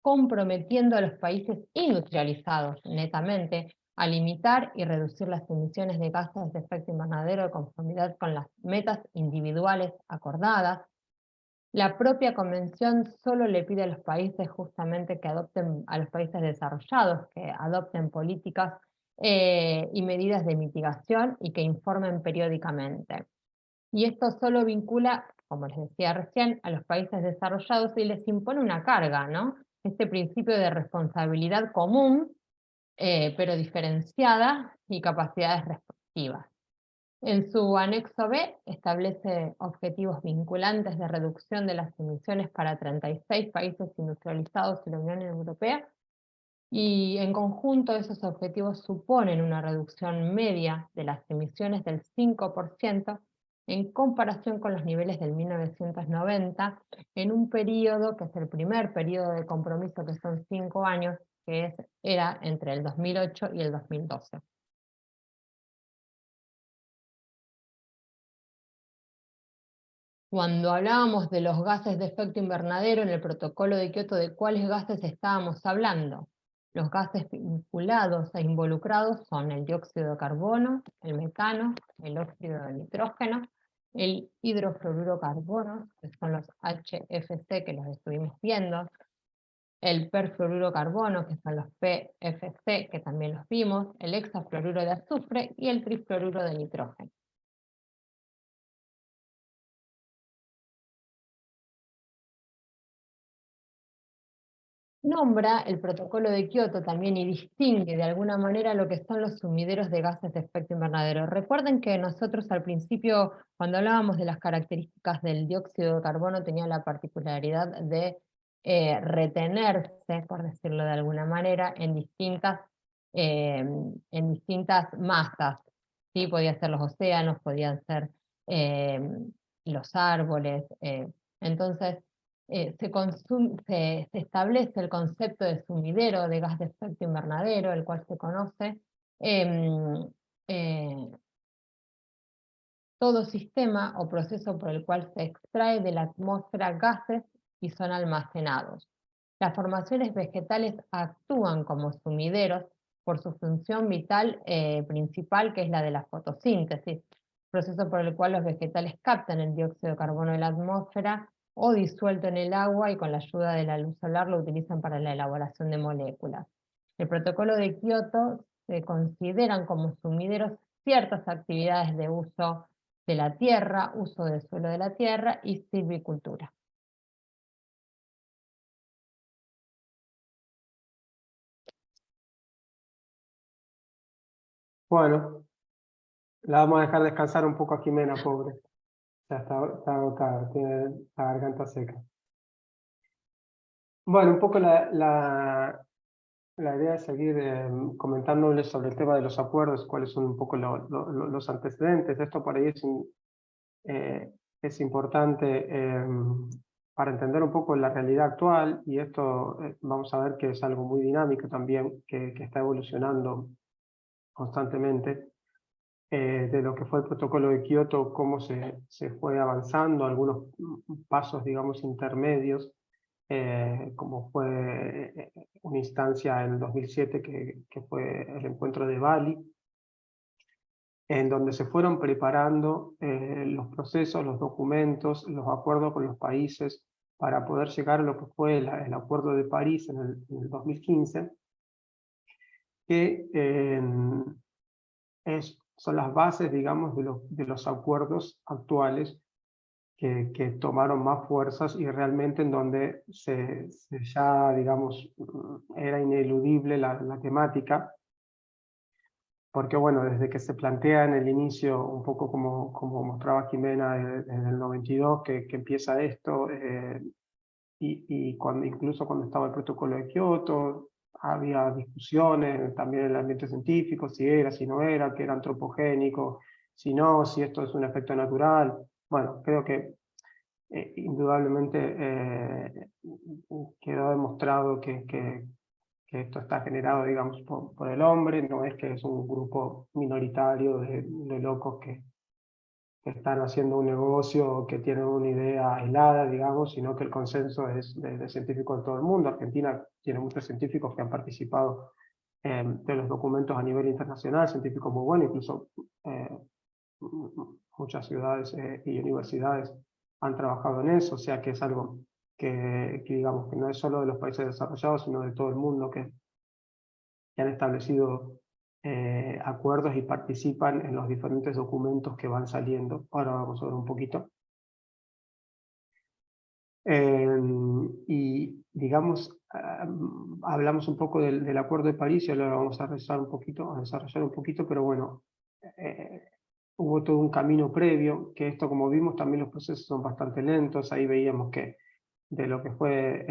comprometiendo a los países industrializados netamente a limitar y reducir las emisiones de gases de efecto invernadero de conformidad con las metas individuales acordadas. La propia convención solo le pide a los países justamente que adopten, a los países desarrollados, que adopten políticas y medidas de mitigación y que informen periódicamente. Y esto solo vincula, como les decía recién, a los países desarrollados y les impone una carga, ¿no? Este principio de responsabilidad común, pero diferenciada y capacidades respectivas. En su anexo B establece objetivos vinculantes de reducción de las emisiones para 36 países industrializados y la Unión Europea, y en conjunto esos objetivos suponen una reducción media de las emisiones del 5% en comparación con los niveles del 1990, en un periodo que es el primer periodo de compromiso, que son 5 años, que era entre el 2008 y el 2012. Cuando hablábamos de los gases de efecto invernadero en el protocolo de Kioto, ¿de cuáles gases estábamos hablando? Los gases vinculados e involucrados son el dióxido de carbono, el metano, el óxido de nitrógeno, el hidrofluoruro carbono, que son los HFC que los estuvimos viendo, el perfluoruro carbono, que son los PFC, que también los vimos, el hexafluoruro de azufre y el trifluoruro de nitrógeno. Nombra el protocolo de Kioto también y distingue de alguna manera lo que son los sumideros de gases de efecto invernadero. Recuerden que nosotros al principio, cuando hablábamos de las características del dióxido de carbono, tenía la particularidad de retenerse, por decirlo de alguna manera, en distintas masas. ¿Sí? Podían ser los océanos, podían ser los árboles. Entonces, se establece el concepto de sumidero de gas de efecto invernadero, el cual se conoce todo sistema o proceso por el cual se extrae de la atmósfera gases y son almacenados. Las formaciones vegetales actúan como sumideros por su función vital principal, que es la de la fotosíntesis, proceso por el cual los vegetales captan el dióxido de carbono de la atmósfera o disuelto en el agua y con la ayuda de la luz solar lo utilizan para la elaboración de moléculas. El protocolo de Kioto se consideran como sumideros ciertas actividades de uso de la tierra, uso del suelo de la tierra y silvicultura. Bueno, la vamos a dejar descansar un poco a Jimena, pobre. Ya está agotada, tiene la garganta seca. Bueno, un poco la idea es seguir comentándoles sobre el tema de los acuerdos, cuáles son un poco los antecedentes. Esto por ahí es importante para entender un poco la realidad actual, y esto vamos a ver que es algo muy dinámico también, que está evolucionando constantemente. de lo que fue el protocolo de Kioto, cómo se fue avanzando, algunos pasos, digamos, intermedios, como fue una instancia en el 2007 que fue el encuentro de Bali, en donde se fueron preparando los procesos, los documentos, los acuerdos con los países para poder llegar a lo que fue el Acuerdo de París en el 2015, que son las bases, digamos, de los acuerdos actuales que tomaron más fuerzas y realmente en donde ya, digamos, era ineludible la temática, porque bueno, desde que se plantea en el inicio, un poco como mostraba Jimena en el 92, que empieza esto, y incluso cuando estaba el protocolo de Kioto, había discusiones también en el ambiente científico, si era, si no era, que era antropogénico, si no, si esto es un efecto natural. Bueno, creo que indudablemente quedó demostrado que esto está generado, digamos, por el hombre, no es que es un grupo minoritario de locos que están haciendo un negocio, que tienen una idea aislada, digamos, sino que el consenso es de científicos de todo el mundo. Argentina tiene muchos científicos que han participado de los documentos a nivel internacional, científicos muy buenos, incluso muchas ciudades y universidades han trabajado en eso, o sea que es algo que digamos que no es solo de los países desarrollados, sino de todo el mundo que han establecido acuerdos y participan en los diferentes documentos que van saliendo. Ahora vamos a ver un poquito. Y digamos, hablamos un poco del Acuerdo de París y ahora lo vamos a desarrollar un poquito, pero bueno, hubo todo un camino previo, que esto, como vimos, también los procesos son bastante lentos. Ahí veíamos que de lo que fue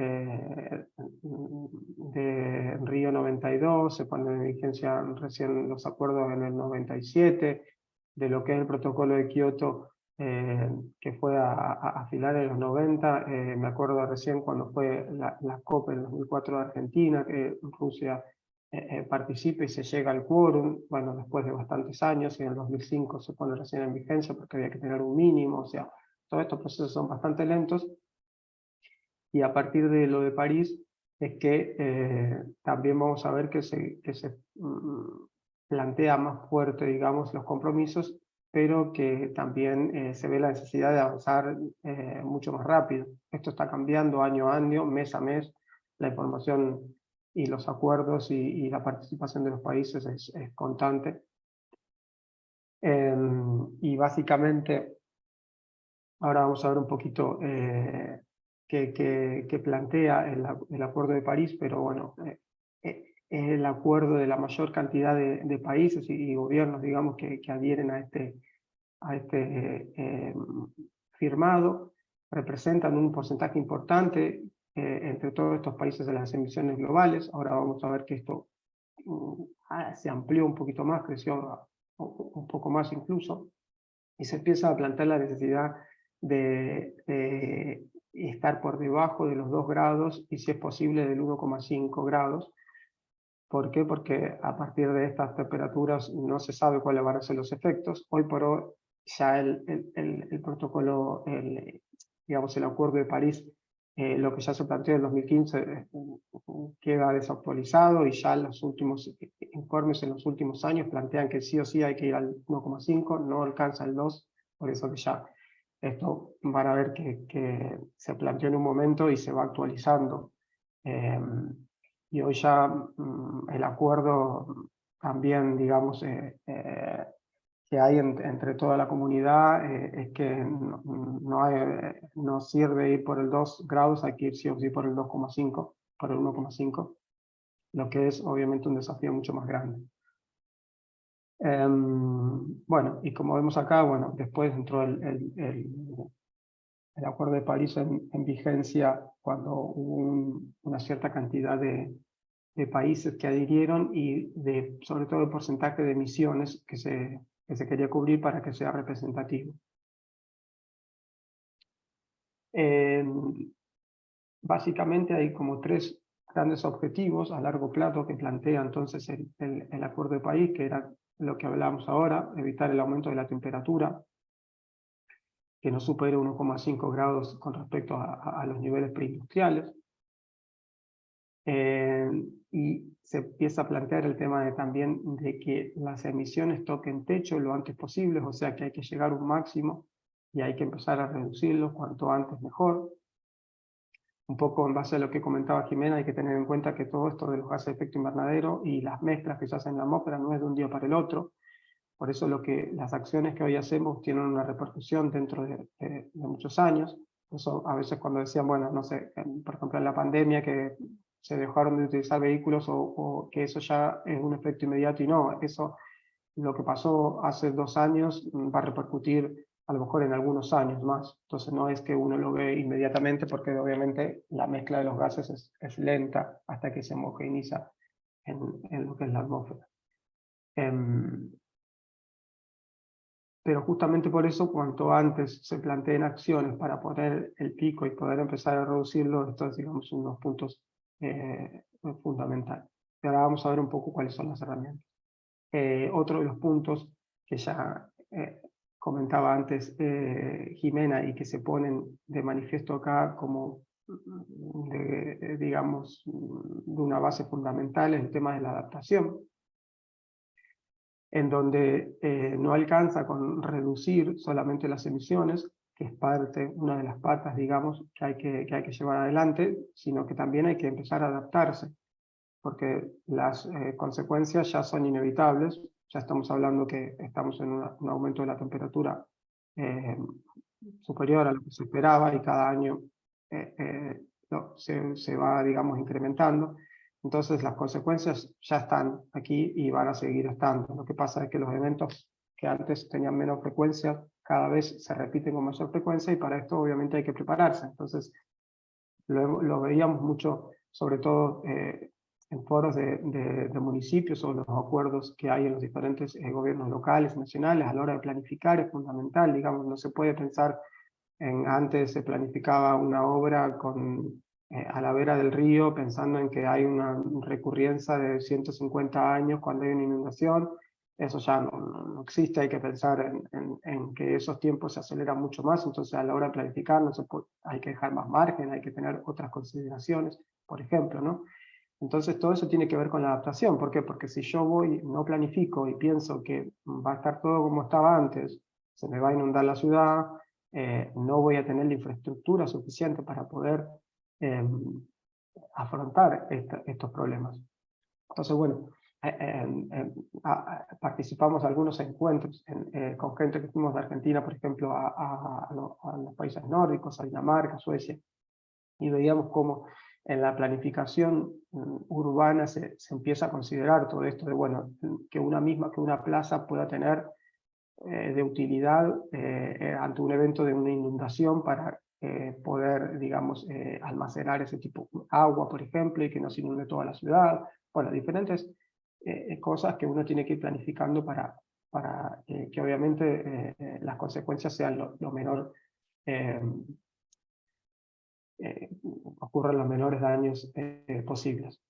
de Río 92, se ponen en vigencia recién los acuerdos en el 97, de lo que es el protocolo de Kioto, que fue a finales de los 90, me acuerdo recién cuando fue la COP en 2004 de Argentina, que Rusia participa y se llega al quórum, bueno, después de bastantes años, y en el 2005 se pone recién en vigencia porque había que tener un mínimo, o sea, todos estos procesos son bastante lentos, y a partir de lo de París es que también vamos a ver que se plantea más fuerte, digamos, los compromisos, pero que también se ve la necesidad de avanzar mucho más rápido. Esto está cambiando año a año, mes a mes, la información y los acuerdos y la participación de los países es constante. Y básicamente, ahora vamos a ver un poquito que plantea el Acuerdo de París, pero bueno, es el acuerdo de la mayor cantidad de países y gobiernos, digamos, que adhieren a este firmado, representan un porcentaje importante entre todos estos países de las emisiones globales. Ahora vamos a ver que esto se amplió un poquito más, creció un poco más incluso, y se empieza a plantear la necesidad de estar por debajo de los 2 grados y si es posible del 1,5 grados. ¿Por qué? Porque a partir de estas temperaturas no se sabe cuáles van a ser los efectos. Hoy por hoy ya el protocolo, digamos el Acuerdo de París, lo que ya se planteó en 2015 queda desactualizado y ya los últimos informes en los últimos años plantean que sí o sí hay que ir al 1,5, no alcanza el 2, por eso que ya esto van a ver que se planteó en un momento y se va actualizando. Y hoy ya el acuerdo también, digamos, que hay entre toda la comunidad es que no sirve ir por el 2 grados, hay que ir sí o sí por el 2,5, por el 1,5, lo que es obviamente un desafío mucho más grande. Bueno, y como vemos acá, bueno, después entró el Acuerdo de París en vigencia cuando hubo una cierta cantidad de países que adhirieron y sobre todo el porcentaje de emisiones que se quería cubrir para que sea representativo. Básicamente hay como 3 grandes objetivos a largo plazo que plantea entonces el Acuerdo de París, que era lo que hablamos ahora, evitar el aumento de la temperatura, que no supere 1,5 grados con respecto a los niveles preindustriales. Y se empieza a plantear el tema también de que las emisiones toquen techo lo antes posible, o sea que hay que llegar a un máximo y hay que empezar a reducirlo cuanto antes mejor. Un poco en base a lo que comentaba Jimena, hay que tener en cuenta que todo esto de los gases de efecto invernadero y las mezclas que se hacen en la atmósfera no es de un día para el otro. Por eso las acciones que hoy hacemos tienen una repercusión dentro de muchos años. Eso a veces cuando decían, bueno, no sé, por ejemplo en la pandemia que se dejaron de utilizar vehículos o que eso ya es un efecto inmediato, y no, eso lo que pasó hace 2 años va a repercutir a lo mejor en algunos años más. Entonces no es que uno lo ve inmediatamente, porque obviamente la mezcla de los gases es lenta hasta que se homogeneiza en lo que es la atmósfera. Pero justamente por eso, cuanto antes se planteen acciones para poner el pico y poder empezar a reducirlo, estos, digamos, unos puntos fundamentales. Y ahora vamos a ver un poco cuáles son las herramientas. Otro de los puntos que ya comentaba antes Jimena y que se ponen de manifiesto acá como, digamos, de una base fundamental es el tema de la adaptación, en donde no alcanza con reducir solamente las emisiones, que es una de las patas, digamos, que hay que llevar adelante, sino que también hay que empezar a adaptarse, porque las consecuencias ya son inevitables. Ya estamos hablando que estamos en un aumento de la temperatura superior a lo que se esperaba, y cada año se va, digamos, incrementando. Entonces las consecuencias ya están aquí y van a seguir estando. Lo que pasa es que los eventos que antes tenían menos frecuencia, cada vez se repiten con mayor frecuencia, y para esto obviamente hay que prepararse. Entonces lo veíamos mucho, sobre todo en foros de municipios, o los acuerdos que hay en los diferentes gobiernos locales, nacionales, a la hora de planificar es fundamental. Digamos, no se puede pensar antes se planificaba una obra a la vera del río, pensando en que hay una recurrencia de 150 años cuando hay una inundación. Eso ya no existe. Hay que pensar en que esos tiempos se aceleran mucho más. Entonces a la hora de planificar hay que dejar más margen, hay que tener otras consideraciones, por ejemplo, ¿no? Entonces todo eso tiene que ver con la adaptación. ¿Por qué? Porque si yo no planifico y pienso que va a estar todo como estaba antes, se me va a inundar la ciudad, no voy a tener la infraestructura suficiente para poder afrontar estos problemas. Entonces, bueno, participamos en algunos encuentros con gente que fuimos de Argentina, por ejemplo, a los países nórdicos, a Dinamarca, Suecia, y veíamos cómo en la planificación urbana se empieza a considerar todo esto de, bueno, que una plaza pueda tener de utilidad ante un evento de una inundación para poder, digamos, almacenar ese tipo de agua, por ejemplo, y que no se inunde toda la ciudad. Bueno, diferentes cosas que uno tiene que ir planificando para que obviamente las consecuencias sean lo menor, ocurran los menores daños posibles.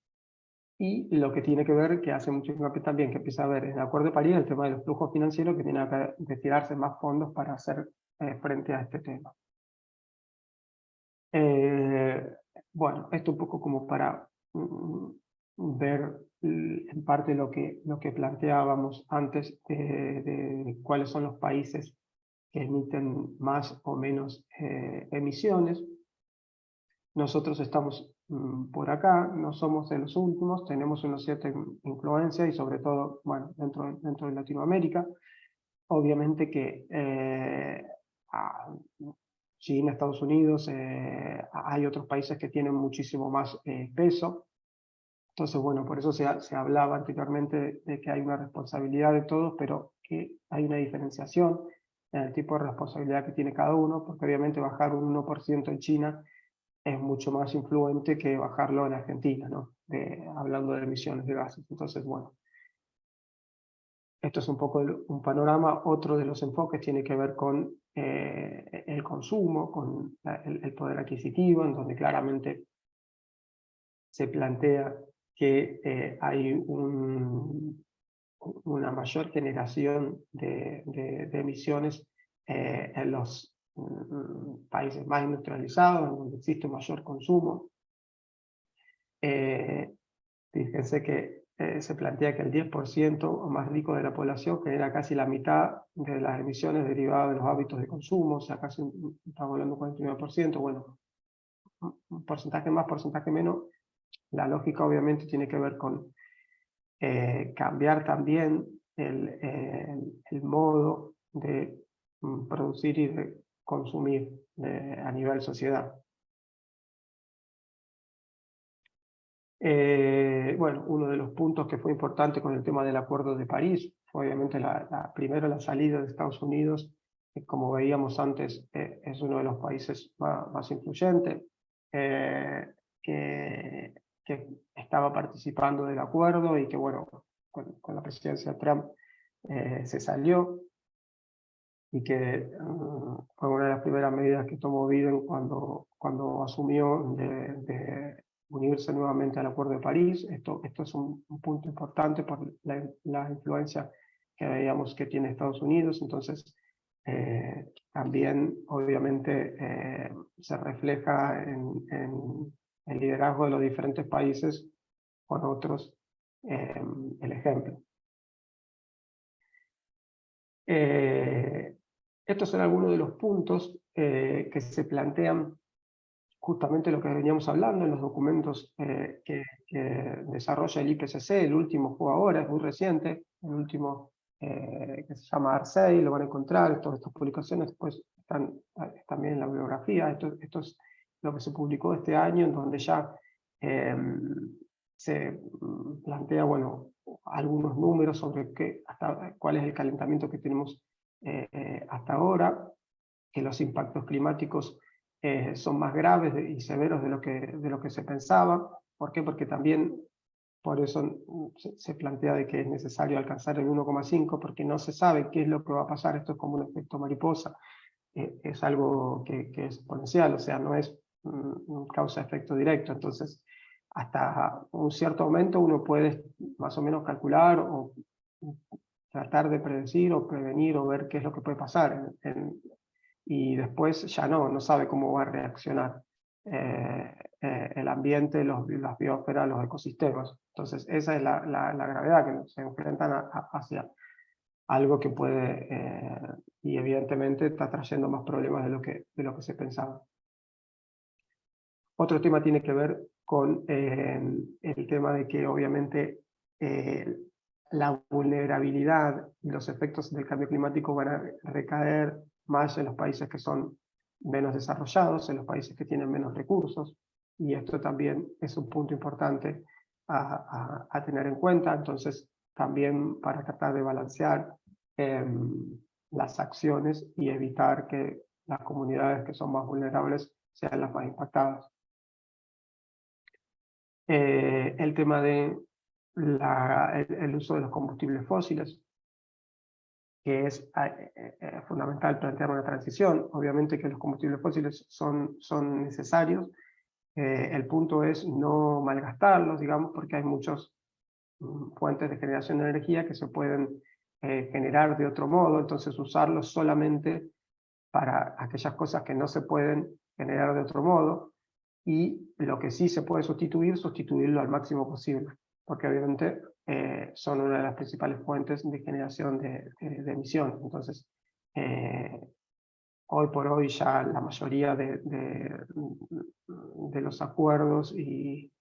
Y lo que tiene que ver, que hace mucho hincapié también, que empieza a ver en el Acuerdo de París, el tema de los flujos financieros, que tiene que destinarse más fondos para hacer frente a este tema. Bueno, esto un poco como para ver en parte lo que planteábamos antes de cuáles son los países que emiten más o menos emisiones. Nosotros estamos por acá, no somos de los últimos, tenemos una cierta influencia, y sobre todo, bueno, dentro de Latinoamérica. Obviamente que China, Estados Unidos, hay otros países que tienen muchísimo más peso. Entonces, bueno, por eso se hablaba anteriormente de que hay una responsabilidad de todos, pero que hay una diferenciación en el tipo de responsabilidad que tiene cada uno, porque obviamente bajar un 1% en China es mucho más influente que bajarlo en Argentina, ¿no? Hablando de emisiones de gases. Entonces, bueno, esto es un poco un panorama. Otro de los enfoques tiene que ver con el consumo, con el poder adquisitivo, en donde claramente se plantea que hay una mayor generación de emisiones en los países más industrializados, donde existe mayor consumo. Fíjense que se plantea que el 10% o más rico de la población genera casi la mitad de las emisiones derivadas de los hábitos de consumo, o sea, casi estamos hablando de un 49%, bueno, un porcentaje más, porcentaje menos. La lógica obviamente tiene que ver con cambiar también el modo de producir y de consumir a nivel sociedad. Bueno, uno de los puntos que fue importante con el tema del Acuerdo de París fue obviamente primero la salida de Estados Unidos, que como veíamos antes es uno de los países más influyentes, que estaba participando del acuerdo y que bueno, con la presidencia de Trump se salió, y que fue una de las primeras medidas que tomó Biden cuando asumió de unirse nuevamente al Acuerdo de París. Esto es un punto importante por la influencia que veíamos que tiene Estados Unidos. Entonces, también obviamente se refleja en el liderazgo de los diferentes países con otros, el ejemplo. Estos son algunos de los puntos que se plantean justamente lo que veníamos hablando en los documentos que desarrolla el IPCC. El último fue ahora, es muy reciente, el último que se llama ARCEI, lo van a encontrar, todas estas publicaciones después están también en la bibliografía. Esto es lo que se publicó este año, en donde ya se plantea, bueno, algunos números sobre cuál es el calentamiento que tenemos hasta ahora, que los impactos climáticos son más graves y severos de lo que se pensaba. ¿Por qué? Porque también por eso se plantea de que es necesario alcanzar el 1,5, porque no se sabe qué es lo que va a pasar. Esto es como un efecto mariposa, es algo que es exponencial, o sea, no es causa-efecto directo. Entonces, hasta un cierto momento uno puede más o menos calcular o tratar de predecir o prevenir o ver qué es lo que puede pasar, y después ya no sabe cómo va a reaccionar el ambiente, las biosferas, los ecosistemas. Entonces esa es la gravedad, que se enfrentan hacia algo que puede, y evidentemente está trayendo más problemas de lo que se pensaba. Otro tema tiene que ver con el tema de que obviamente la vulnerabilidad y los efectos del cambio climático van a recaer más en los países que son menos desarrollados, en los países que tienen menos recursos, y esto también es un punto importante a tener en cuenta. Entonces, también para tratar de balancear las acciones y evitar que las comunidades que son más vulnerables sean las más impactadas. El tema de el uso de los combustibles fósiles, que es fundamental plantear una transición. Obviamente que los combustibles fósiles son necesarios. El punto es no malgastarlos, digamos, porque hay muchas fuentes de generación de energía que se pueden generar de otro modo. Entonces usarlos solamente para aquellas cosas que no se pueden generar de otro modo, y lo que sí se puede sustituirlo al máximo posible, porque obviamente son una de las principales fuentes de generación de emisión. Entonces, hoy por hoy ya la mayoría de los acuerdos y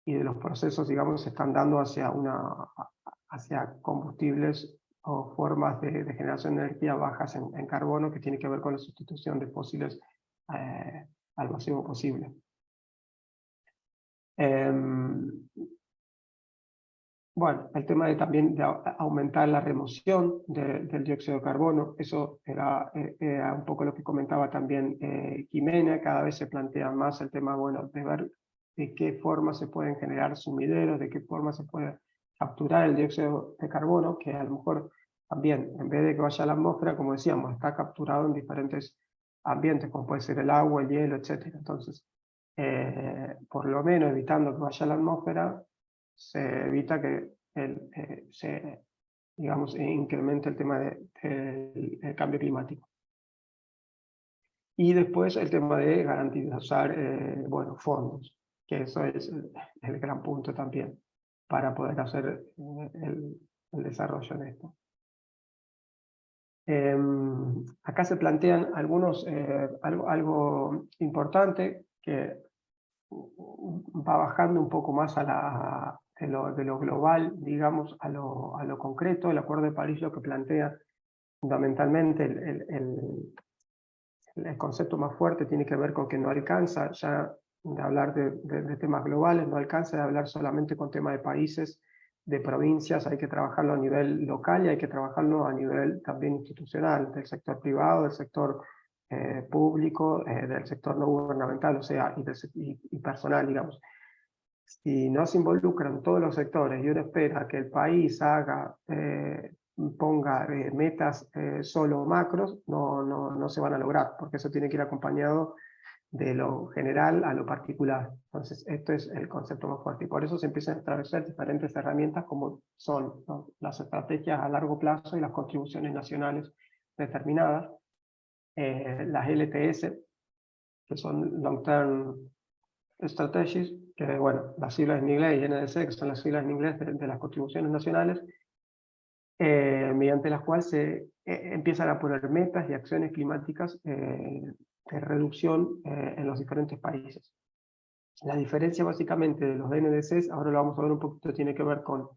de los procesos, digamos, se están dando hacia combustibles o formas de generación de energía bajas en carbono, que tiene que ver con la sustitución de fósiles al máximo posible. Bueno, el tema también de aumentar la remoción del dióxido de carbono, eso era un poco lo que comentaba también Jimena. Cada vez se plantea más el tema, bueno, de ver de qué forma se pueden generar sumideros, de qué forma se puede capturar el dióxido de carbono, que a lo mejor también, en vez de que vaya a la atmósfera, como decíamos, está capturado en diferentes ambientes, como puede ser el agua, el hielo, etc. Entonces, por lo menos evitando que vaya a la atmósfera, se evita que digamos, incremente el tema del cambio climático. Y después el tema de garantizar, bueno, fondos, que eso es el gran punto también para poder hacer el desarrollo en esto. Acá se plantean algunos, algo importante que va bajando un poco más de lo global, digamos, a lo concreto. El Acuerdo de París lo que plantea fundamentalmente el concepto más fuerte tiene que ver con que no alcanza ya de hablar de temas globales, no alcanza de hablar solamente con temas de países, de provincias, hay que trabajarlo a nivel local y hay que trabajarlo a nivel también institucional, del sector privado, del sector público, del sector no gubernamental, o sea, y personal, digamos. Si no se involucran todos los sectores y uno espera que el país ponga metas solo macros, no se van a lograr, porque eso tiene que ir acompañado de lo general a lo particular. Entonces, esto es el concepto más fuerte. Y por eso se empiezan a establecer diferentes herramientas como son, ¿no?, las estrategias a largo plazo y las contribuciones nacionales determinadas, las LTS, que son Long Term Strategies, que bueno, las siglas en inglés, y NDC, que son las siglas en inglés de las contribuciones nacionales, mediante las cuales se empiezan a poner metas y acciones climáticas de reducción en los diferentes países. La diferencia básicamente de los NDCs, ahora lo vamos a ver un poquito, tiene que ver con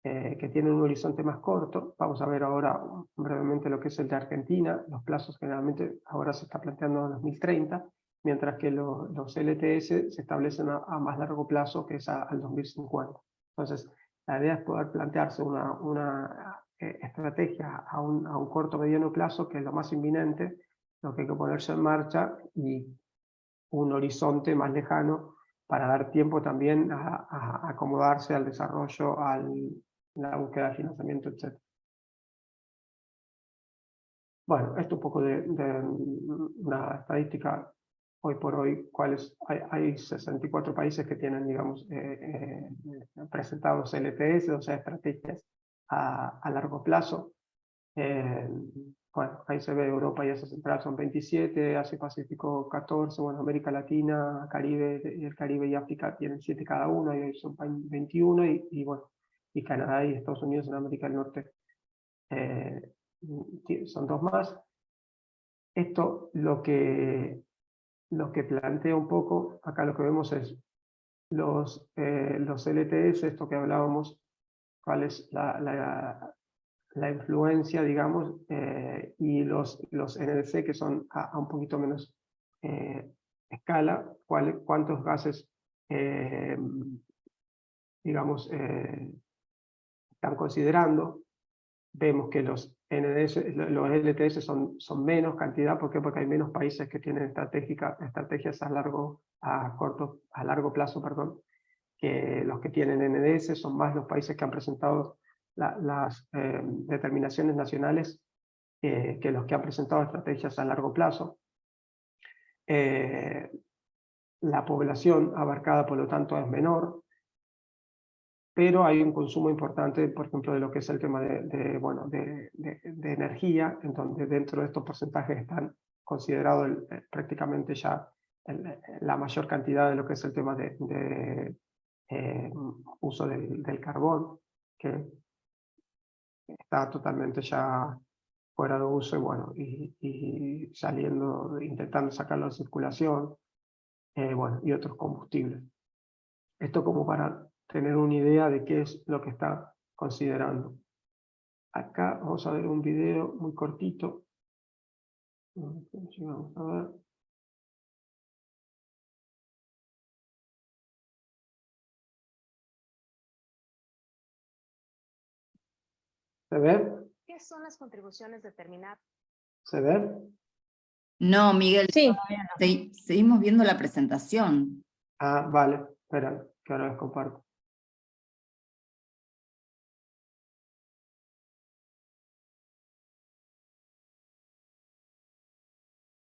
que tienen un horizonte más corto. Vamos a ver ahora brevemente lo que es el de Argentina. Los plazos generalmente ahora se está planteando en 2030, mientras que los LTS se establecen a más largo plazo, que es al 2050. Entonces, la idea es poder plantearse una estrategia a un corto o mediano plazo, que es lo más inminente, lo que hay que ponerse en marcha, y un horizonte más lejano para dar tiempo también a acomodarse al desarrollo, la búsqueda de financiamiento, etc. Bueno, esto un poco de una estadística. Hoy por hoy, hay 64 países que tienen, digamos, presentados LTS, o sea, estrategias a largo plazo. Bueno, ahí se ve Europa y Asia Central son 27, Asia Pacífico 14, bueno, América Latina, el Caribe y África tienen 7 cada uno, y son 21, bueno, y Canadá y Estados Unidos en América del Norte son 2 más. Esto lo que plantea un poco, acá lo que vemos es los LTS, esto que hablábamos, cuál es la influencia, digamos, y los NDC, que son a un poquito menos escala, cuántos gases, digamos, están considerando. Vemos que los LTS son menos cantidad. ¿Por qué? Porque hay menos países que tienen estrategias a largo plazo, perdón, que los que tienen NDS. Son más los países que han presentado las determinaciones nacionales que los que han presentado estrategias a largo plazo. La población abarcada, por lo tanto, es menor, pero hay un consumo importante, por ejemplo, de lo que es el tema de energía, en donde dentro de estos porcentajes están considerados prácticamente ya la mayor cantidad de lo que es el tema de uso del carbón, que está totalmente ya fuera de uso, y bueno, y saliendo, intentando sacarlo de circulación, bueno, y otros combustibles. Esto como para tener una idea de qué es lo que está considerando. Acá vamos a ver un video muy cortito. Vamos a ver. ¿Se ve? ¿Qué son las contribuciones determinadas? ¿Se ve? No, Miguel, Sí, todavía no. Seguimos viendo la presentación. Ah, vale. Espera, que ahora les comparto.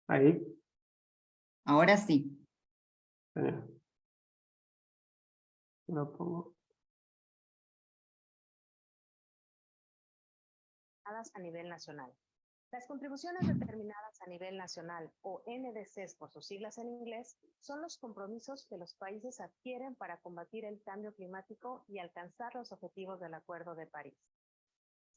Ahí. Ahora sí. Lo pongo. determinadas a nivel nacional. Las contribuciones determinadas a nivel nacional, o NDCs por sus siglas en inglés, son los compromisos que los países adquieren para combatir el cambio climático y alcanzar los objetivos del Acuerdo de París.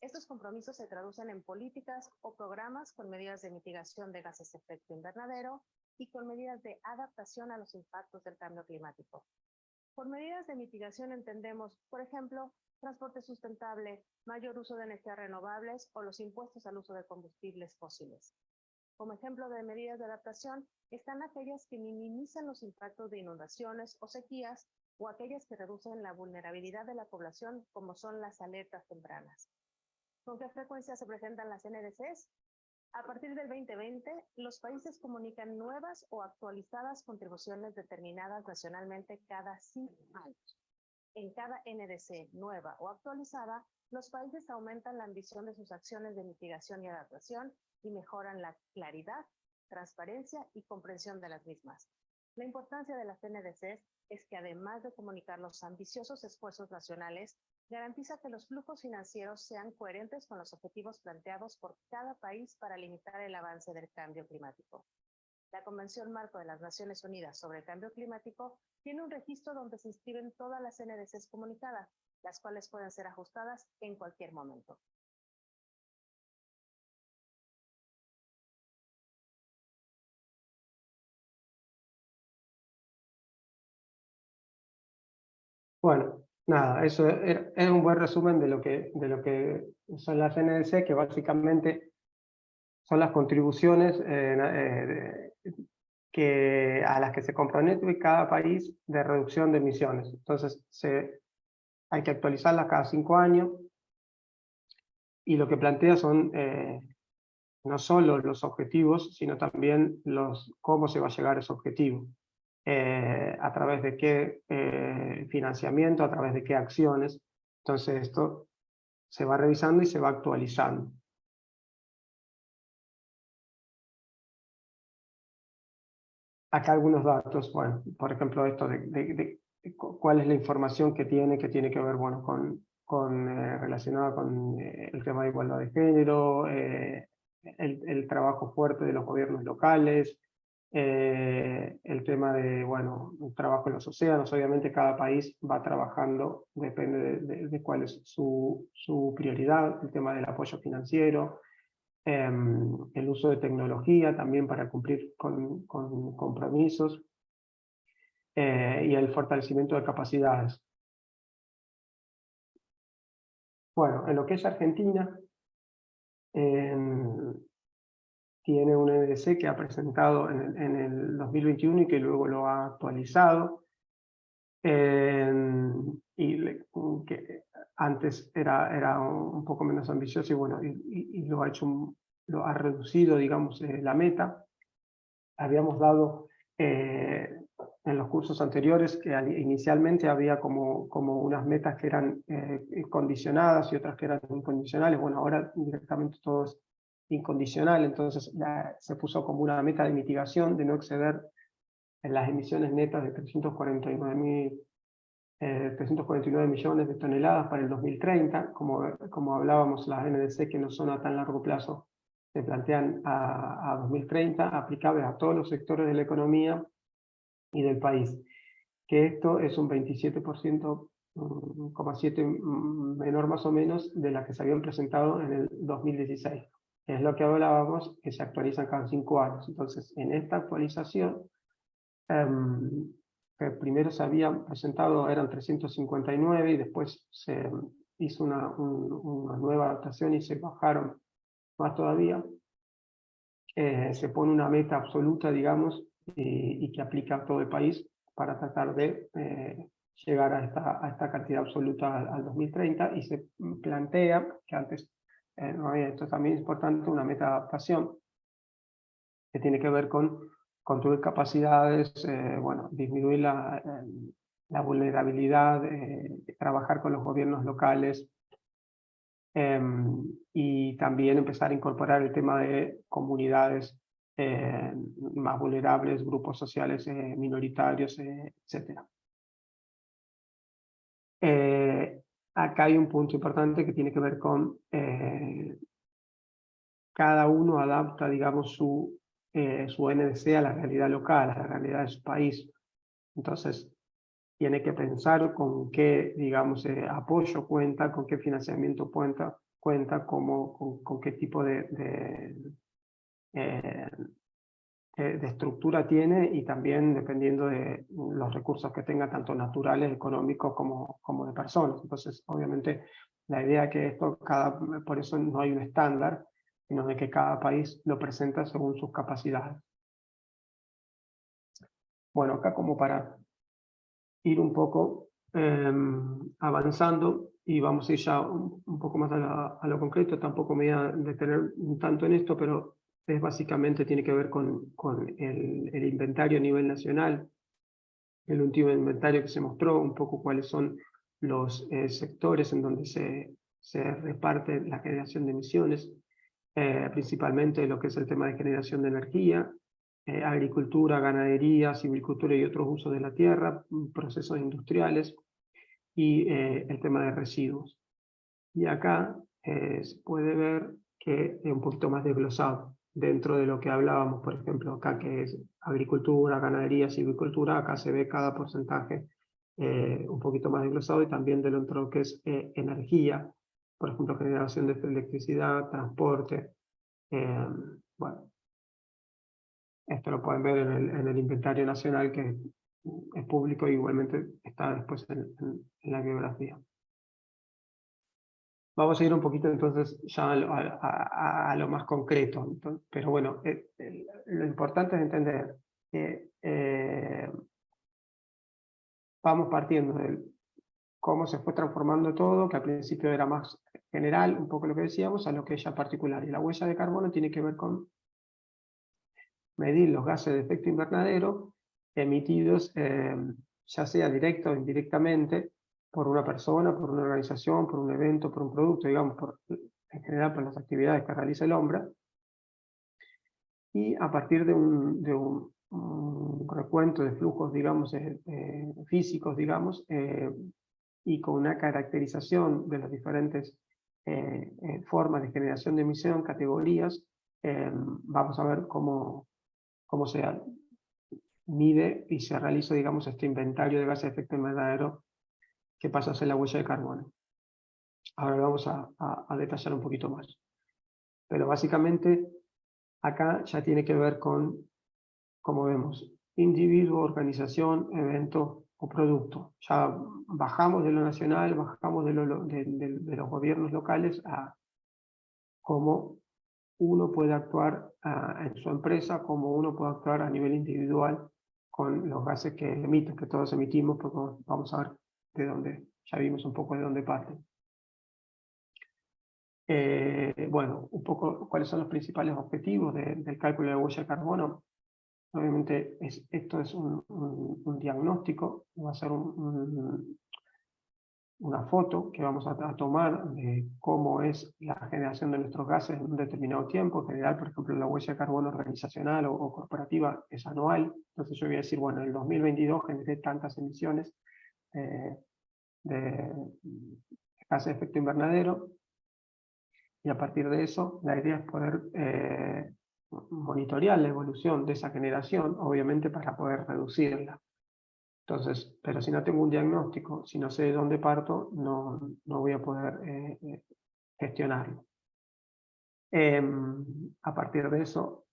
Estos compromisos se traducen en políticas o programas con medidas de mitigación de gases de efecto invernadero y con medidas de adaptación a los impactos del cambio climático. Por medidas de mitigación entendemos, por ejemplo, transporte sustentable, mayor uso de energías renovables o los impuestos al uso de combustibles fósiles. Como ejemplo de medidas de adaptación están aquellas que minimizan los impactos de inundaciones o sequías o aquellas que reducen la vulnerabilidad de la población, como son las alertas tempranas. ¿Con qué frecuencia se presentan las NDCs? A partir del 2020, los países comunican nuevas o actualizadas contribuciones determinadas nacionalmente cada 5 años. En cada NDC nueva o actualizada, los países aumentan la ambición de sus acciones de mitigación y adaptación y mejoran la claridad, transparencia y comprensión de las mismas. La importancia de las NDCs es que además de comunicar los ambiciosos esfuerzos nacionales, garantiza que los flujos financieros sean coherentes con los objetivos planteados por cada país para limitar el avance del cambio climático. La Convención Marco de las Naciones Unidas sobre el Cambio Climático tiene un registro donde se inscriben todas las NDCs comunicadas, las cuales pueden ser ajustadas en cualquier momento. Bueno, nada, eso es un buen resumen de lo que son las NDC, que básicamente son las contribuciones a las que se compromete cada país de reducción de emisiones. Entonces, hay que actualizarlas cada 5 años, y lo que plantea son no solo los objetivos, sino también cómo se va a llegar a ese objetivo. A través de qué financiamiento, a través de qué acciones. Entonces esto se va revisando y se va actualizando. Acá algunos datos, bueno, por ejemplo esto de cuál es la información que tiene que ver, bueno, relacionada con el tema de igualdad de género, el trabajo fuerte de los gobiernos locales, el tema de, bueno, el trabajo en los océanos. Obviamente cada país va trabajando, depende de cuál es su prioridad, el tema del apoyo financiero, el uso de tecnología también para cumplir con compromisos, y el fortalecimiento de capacidades. Bueno, en lo que es Argentina, tiene un NDC que ha presentado en el 2021 y que luego lo ha actualizado, que antes era un poco menos ambicioso, y bueno, y lo ha reducido, digamos, la meta. Habíamos dado en los cursos anteriores que inicialmente había como unas metas que eran condicionadas y otras que eran incondicionales. Bueno, ahora directamente todo es incondicional, entonces se puso como una meta de mitigación de no exceder en las emisiones netas de 349 millones de toneladas para el 2030. Como hablábamos, las NDC que no son a tan largo plazo se plantean a 2030, aplicables a todos los sectores de la economía y del país. Que esto es un 27,7% menor más o menos de la que se habían presentado en el 2016. Es lo que hablábamos, que se actualizan cada 5 años. Entonces, en esta actualización, que primero se habían presentado, eran 359, y después se hizo una nueva adaptación y se bajaron más todavía. Se pone una meta absoluta, digamos, y que aplica a todo el país para tratar de llegar a esta cantidad absoluta al 2030, y se plantea, que antes no había, esto también es importante, una meta de adaptación que tiene que ver con construir capacidades, bueno, disminuir la vulnerabilidad, trabajar con los gobiernos locales, y también empezar a incorporar el tema de comunidades más vulnerables, grupos sociales minoritarios, etc. Acá hay un punto importante que tiene que ver con cada uno adapta, digamos, su NDC a la realidad local, a la realidad de su país. Entonces, tiene que pensar con qué, digamos, apoyo cuenta, con qué financiamiento cuenta, con qué tipo de estructura tiene, y también dependiendo de los recursos que tenga, tanto naturales, económicos, como de personas. Entonces, obviamente, la idea es que esto, por eso no hay un estándar, sino de que cada país lo presenta según sus capacidades. Bueno, acá como para ir un poco avanzando, y vamos a ir ya un poco más a lo concreto, tampoco me voy a detener tanto en esto, pero es básicamente tiene que ver con el inventario a nivel nacional, el último inventario que se mostró, un poco cuáles son los sectores en donde se reparte la generación de emisiones, principalmente lo que es el tema de generación de energía, agricultura, ganadería, silvicultura y otros usos de la tierra, procesos industriales y el tema de residuos. Y acá se puede ver que es un poquito más desglosado dentro de lo que hablábamos, por ejemplo, acá que es agricultura, ganadería, silvicultura, acá se ve cada porcentaje un poquito más desglosado, y también dentro de lo que es energía, por ejemplo, generación de electricidad, transporte, bueno. Esto lo pueden ver en el inventario nacional, que es público, y igualmente está después en la bibliografía. Vamos a ir un poquito entonces ya a lo más concreto. Entonces, pero bueno, lo importante es entender que vamos partiendo de cómo se fue transformando todo, que al principio era más general, un poco lo que decíamos, a lo que es ya particular. Y la huella de carbono tiene que ver con medir los gases de efecto invernadero emitidos, ya sea directa o indirectamente, por una persona, por una organización, por un evento, por un producto, digamos, en general por las actividades que realiza el hombre, y a partir de un recuento de flujos, digamos, físicos, digamos, y con una caracterización de las diferentes formas de generación de emisión, categorías, vamos a ver cómo se mide y se realiza, digamos, este inventario de gases de efecto invernadero que pasa a ser la huella de carbono. Ahora vamos a detallar un poquito más. Pero básicamente acá ya tiene que ver con, como vemos, individuo, organización, evento o producto. Ya bajamos de lo nacional, bajamos de los gobiernos locales a cómo uno puede actuar en su empresa, cómo uno puede actuar a nivel individual con los gases que emiten, que todos emitimos, porque vamos a ver de dónde, ya vimos un poco de dónde parten. Bueno, un poco cuáles son los principales objetivos del cálculo de huella de carbono. Obviamente esto es un diagnóstico, va a ser una foto que vamos a tomar de cómo es la generación de nuestros gases en un determinado tiempo. En general, por ejemplo, la huella de carbono organizacional o corporativa es anual. Entonces yo voy a decir, bueno, en el 2022 generé tantas emisiones de gases de efecto invernadero, y a partir de eso la idea es poder monitorear la evolución de esa generación, obviamente para poder reducirla. Entonces, pero si no tengo un diagnóstico, si no sé de dónde parto, no voy a poder gestionarlo. A partir de eso,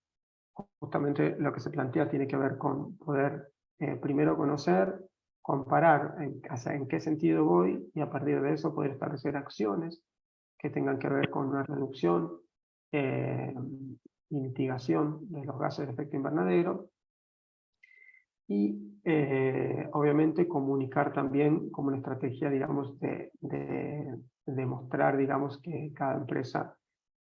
justamente lo que se plantea tiene que ver con poder primero conocer, comparar en qué sentido voy, y a partir de eso poder establecer acciones que tengan que ver con una reducción y mitigación de los gases de efecto invernadero, y obviamente comunicar también como una estrategia, digamos, de demostrar, digamos, que cada empresa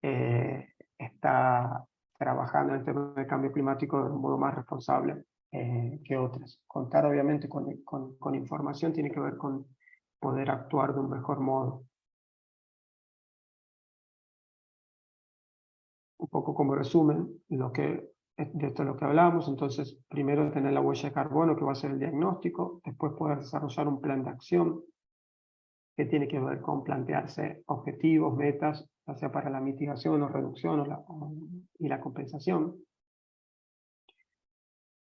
está trabajando en el tema del cambio climático de un modo más responsable que otras. Contar obviamente con información tiene que ver con poder actuar de un mejor modo. Un poco como resumen, de esto es lo que hablamos. Entonces, primero tener la huella de carbono, que va a ser el diagnóstico, después poder desarrollar un plan de acción que tiene que ver con plantearse objetivos, metas ya sea para la mitigación o reducción y la compensación.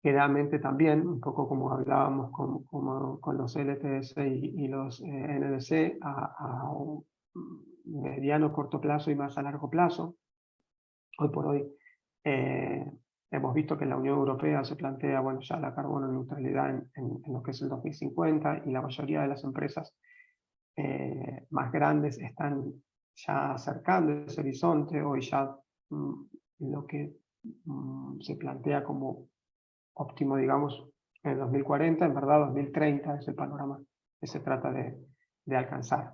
Generalmente también, un poco como hablábamos con los LTS y los NDC, a un mediano, corto plazo y más a largo plazo. Hoy por hoy hemos visto que la Unión Europea se plantea, bueno, ya la carbono neutralidad en lo que es el 2050, y la mayoría de las empresas más grandes están ya acercando ese horizonte. Hoy ya lo que se plantea como óptimo, digamos, en 2040, en verdad 2030 es el panorama que se trata de alcanzar.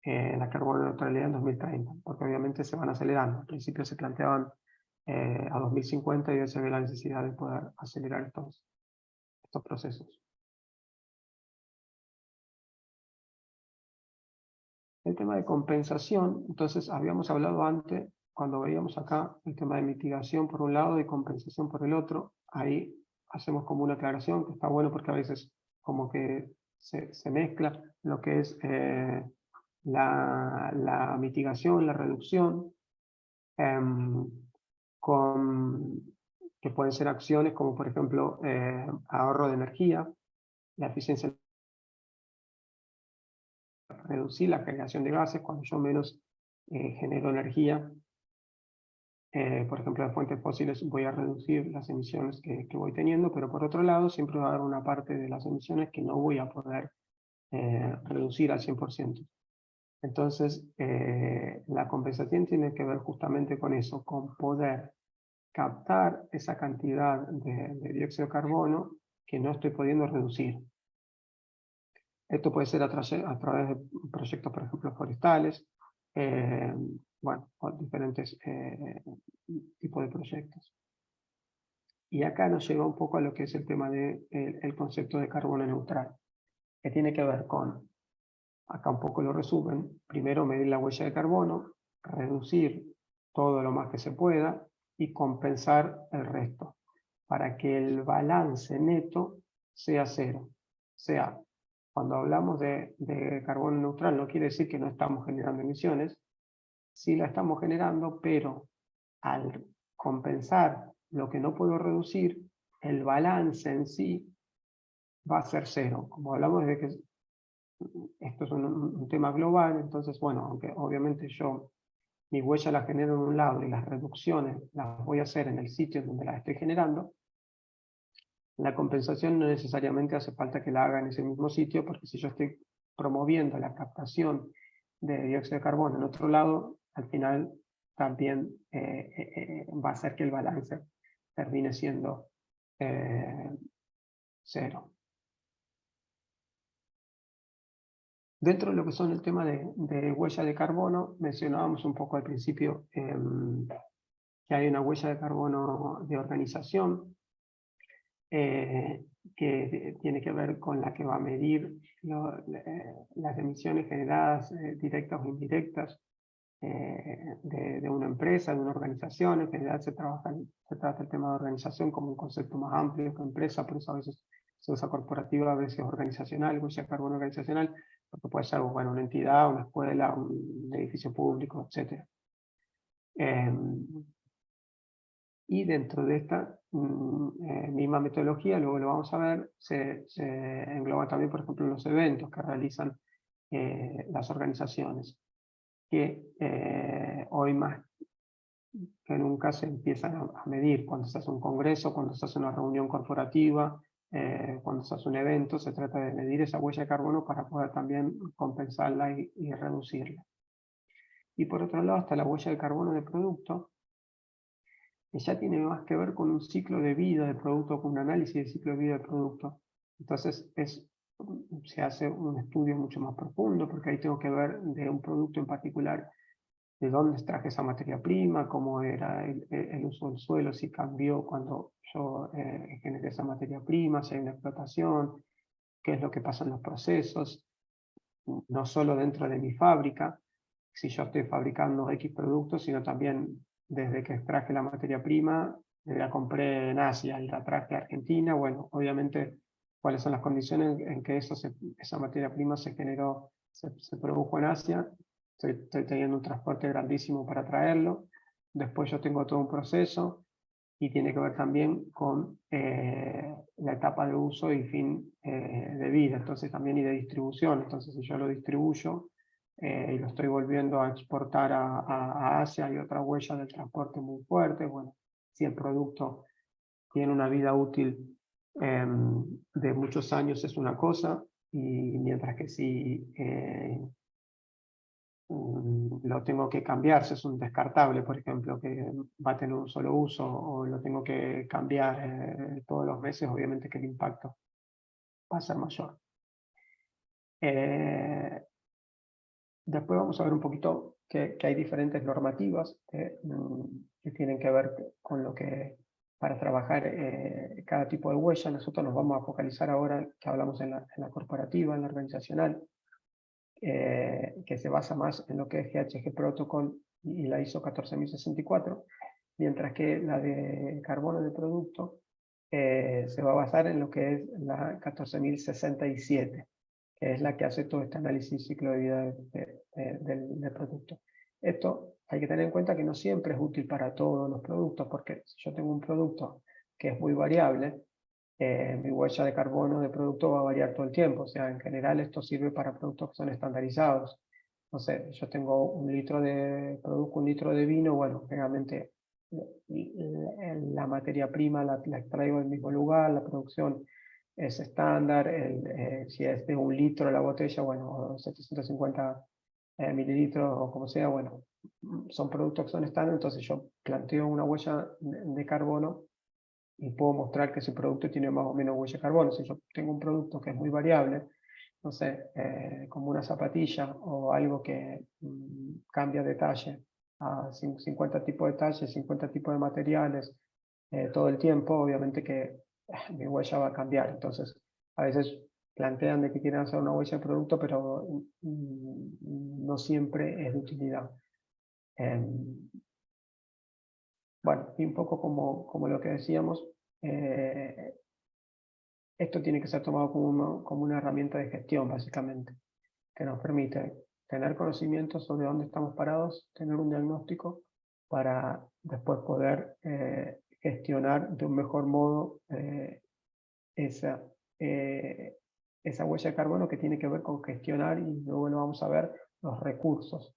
La carbono neutralidad en 2030, porque obviamente se van acelerando. Al principio se planteaban a 2050 y hoy se ve la necesidad de poder acelerar estos procesos. El tema de compensación, entonces habíamos hablado antes, cuando veíamos acá el tema de mitigación por un lado y compensación por el otro. Ahí hacemos como una aclaración, que está bueno porque a veces como que se mezcla lo que es la mitigación, la reducción, que pueden ser acciones como por ejemplo ahorro de energía, la eficiencia, reducir la generación de gases. Cuando yo menos genero energía, por ejemplo, de fuentes fósiles, voy a reducir las emisiones que voy teniendo, pero por otro lado siempre va a haber una parte de las emisiones que no voy a poder reducir al 100%. Entonces, la compensación tiene que ver justamente con eso, con poder captar esa cantidad de dióxido de carbono que no estoy pudiendo reducir. Esto puede ser a través de proyectos, por ejemplo, forestales, bueno, o diferentes tipos de proyectos. Y acá nos llega un poco a lo que es el tema del concepto de carbono neutral, que tiene que ver con, acá un poco lo resumen, primero medir la huella de carbono, reducir todo lo más que se pueda y compensar el resto, para que el balance neto sea cero. O sea, cuando hablamos de carbono neutral no quiere decir que no estamos generando emisiones, sí la estamos generando, pero al compensar lo que no puedo reducir, el balance en sí va a ser cero. Como hablamos de que esto es un tema global, entonces, bueno, aunque obviamente yo mi huella la genero en un lado y las reducciones las voy a hacer en el sitio en donde las estoy generando, la compensación no necesariamente hace falta que la haga en ese mismo sitio, porque si yo estoy promoviendo la captación de dióxido de carbono en otro lado, al final también va a hacer que el balance termine siendo cero. Dentro de lo que son el tema de huella de carbono, mencionábamos un poco al principio que hay una huella de carbono de organización, que tiene que ver con la que va a medir las emisiones generadas directas o indirectas de una empresa, de una organización. En general se trata el tema de organización como un concepto más amplio que empresa, por eso a veces se usa corporativa, a veces organizacional, huella de carbono organizacional, porque puede ser, bueno, una entidad, una escuela, un edificio público, etc. Y dentro de esta misma metodología, luego lo vamos a ver, se engloba también, por ejemplo, los eventos que realizan las organizaciones, que hoy más que nunca se empiezan a medir. Cuando se hace un congreso, cuando se hace una reunión corporativa, cuando se hace un evento, se trata de medir esa huella de carbono para poder también compensarla y reducirla. Y por otro lado está la huella de carbono de producto, que ya tiene más que ver con un ciclo de vida del producto, con un análisis del ciclo de vida del producto. Entonces se hace un estudio mucho más profundo, porque ahí tengo que ver de un producto en particular, de dónde extraje esa materia prima, cómo era el uso del suelo, si cambió cuando yo generé esa materia prima, si hay una explotación, qué es lo que pasa en los procesos, no solo dentro de mi fábrica, si yo estoy fabricando X productos, sino también desde que extraje la materia prima, la compré en Asia y la traje a Argentina, bueno, obviamente cuáles son las condiciones en que esa materia prima se generó, se produjo en Asia, estoy teniendo un transporte grandísimo para traerlo. Después yo tengo todo un proceso y tiene que ver también con la etapa de uso y fin de vida, entonces también y de distribución. Entonces si yo lo distribuyo y lo estoy volviendo a exportar a Asia, hay otra huella del transporte muy fuerte. Bueno, si el producto tiene una vida útil de muchos años es una cosa, y mientras que si lo tengo que cambiar, si es un descartable, por ejemplo, que va a tener un solo uso, o lo tengo que cambiar todos los meses, obviamente que el impacto va a ser mayor. Después vamos a ver un poquito que hay diferentes normativas que tienen que ver con lo que, para trabajar cada tipo de huella. Nosotros nos vamos a focalizar ahora, que hablamos en la corporativa, en la organizacional, que se basa más en lo que es GHG Protocol y la ISO 14064, mientras que la de carbono de producto se va a basar en lo que es la 14067, que es la que hace todo este análisis ciclo de vida del producto. Esto hay que tener en cuenta que no siempre es útil para todos los productos, porque si yo tengo un producto que es muy variable, mi huella de carbono de producto va a variar todo el tiempo. O sea, en general esto sirve para productos que son estandarizados. No sé, yo tengo un litro de vino, bueno, generalmente la materia prima la extraigo del mismo lugar, la producción es estándar, si es de 1 litro la botella, bueno, 750 mililitros o como sea, bueno, son productos que son estándar, entonces yo planteo una huella de carbono y puedo mostrar que ese producto tiene más o menos huella de carbono. Si yo tengo un producto que es muy variable, no sé, como una zapatilla o algo que cambia de talle a 50 tipos de talles, 50 tipos de materiales todo el tiempo, obviamente que mi huella va a cambiar. Entonces, a veces plantean de que quieren hacer una huella de producto, pero no siempre es de utilidad. Bueno, y un poco como lo que decíamos, esto tiene que ser tomado como una herramienta de gestión, básicamente, que nos permite tener conocimiento sobre dónde estamos parados, tener un diagnóstico para después poder gestionar de un mejor modo esa huella de carbono, que tiene que ver con gestionar, y luego lo vamos a ver, los recursos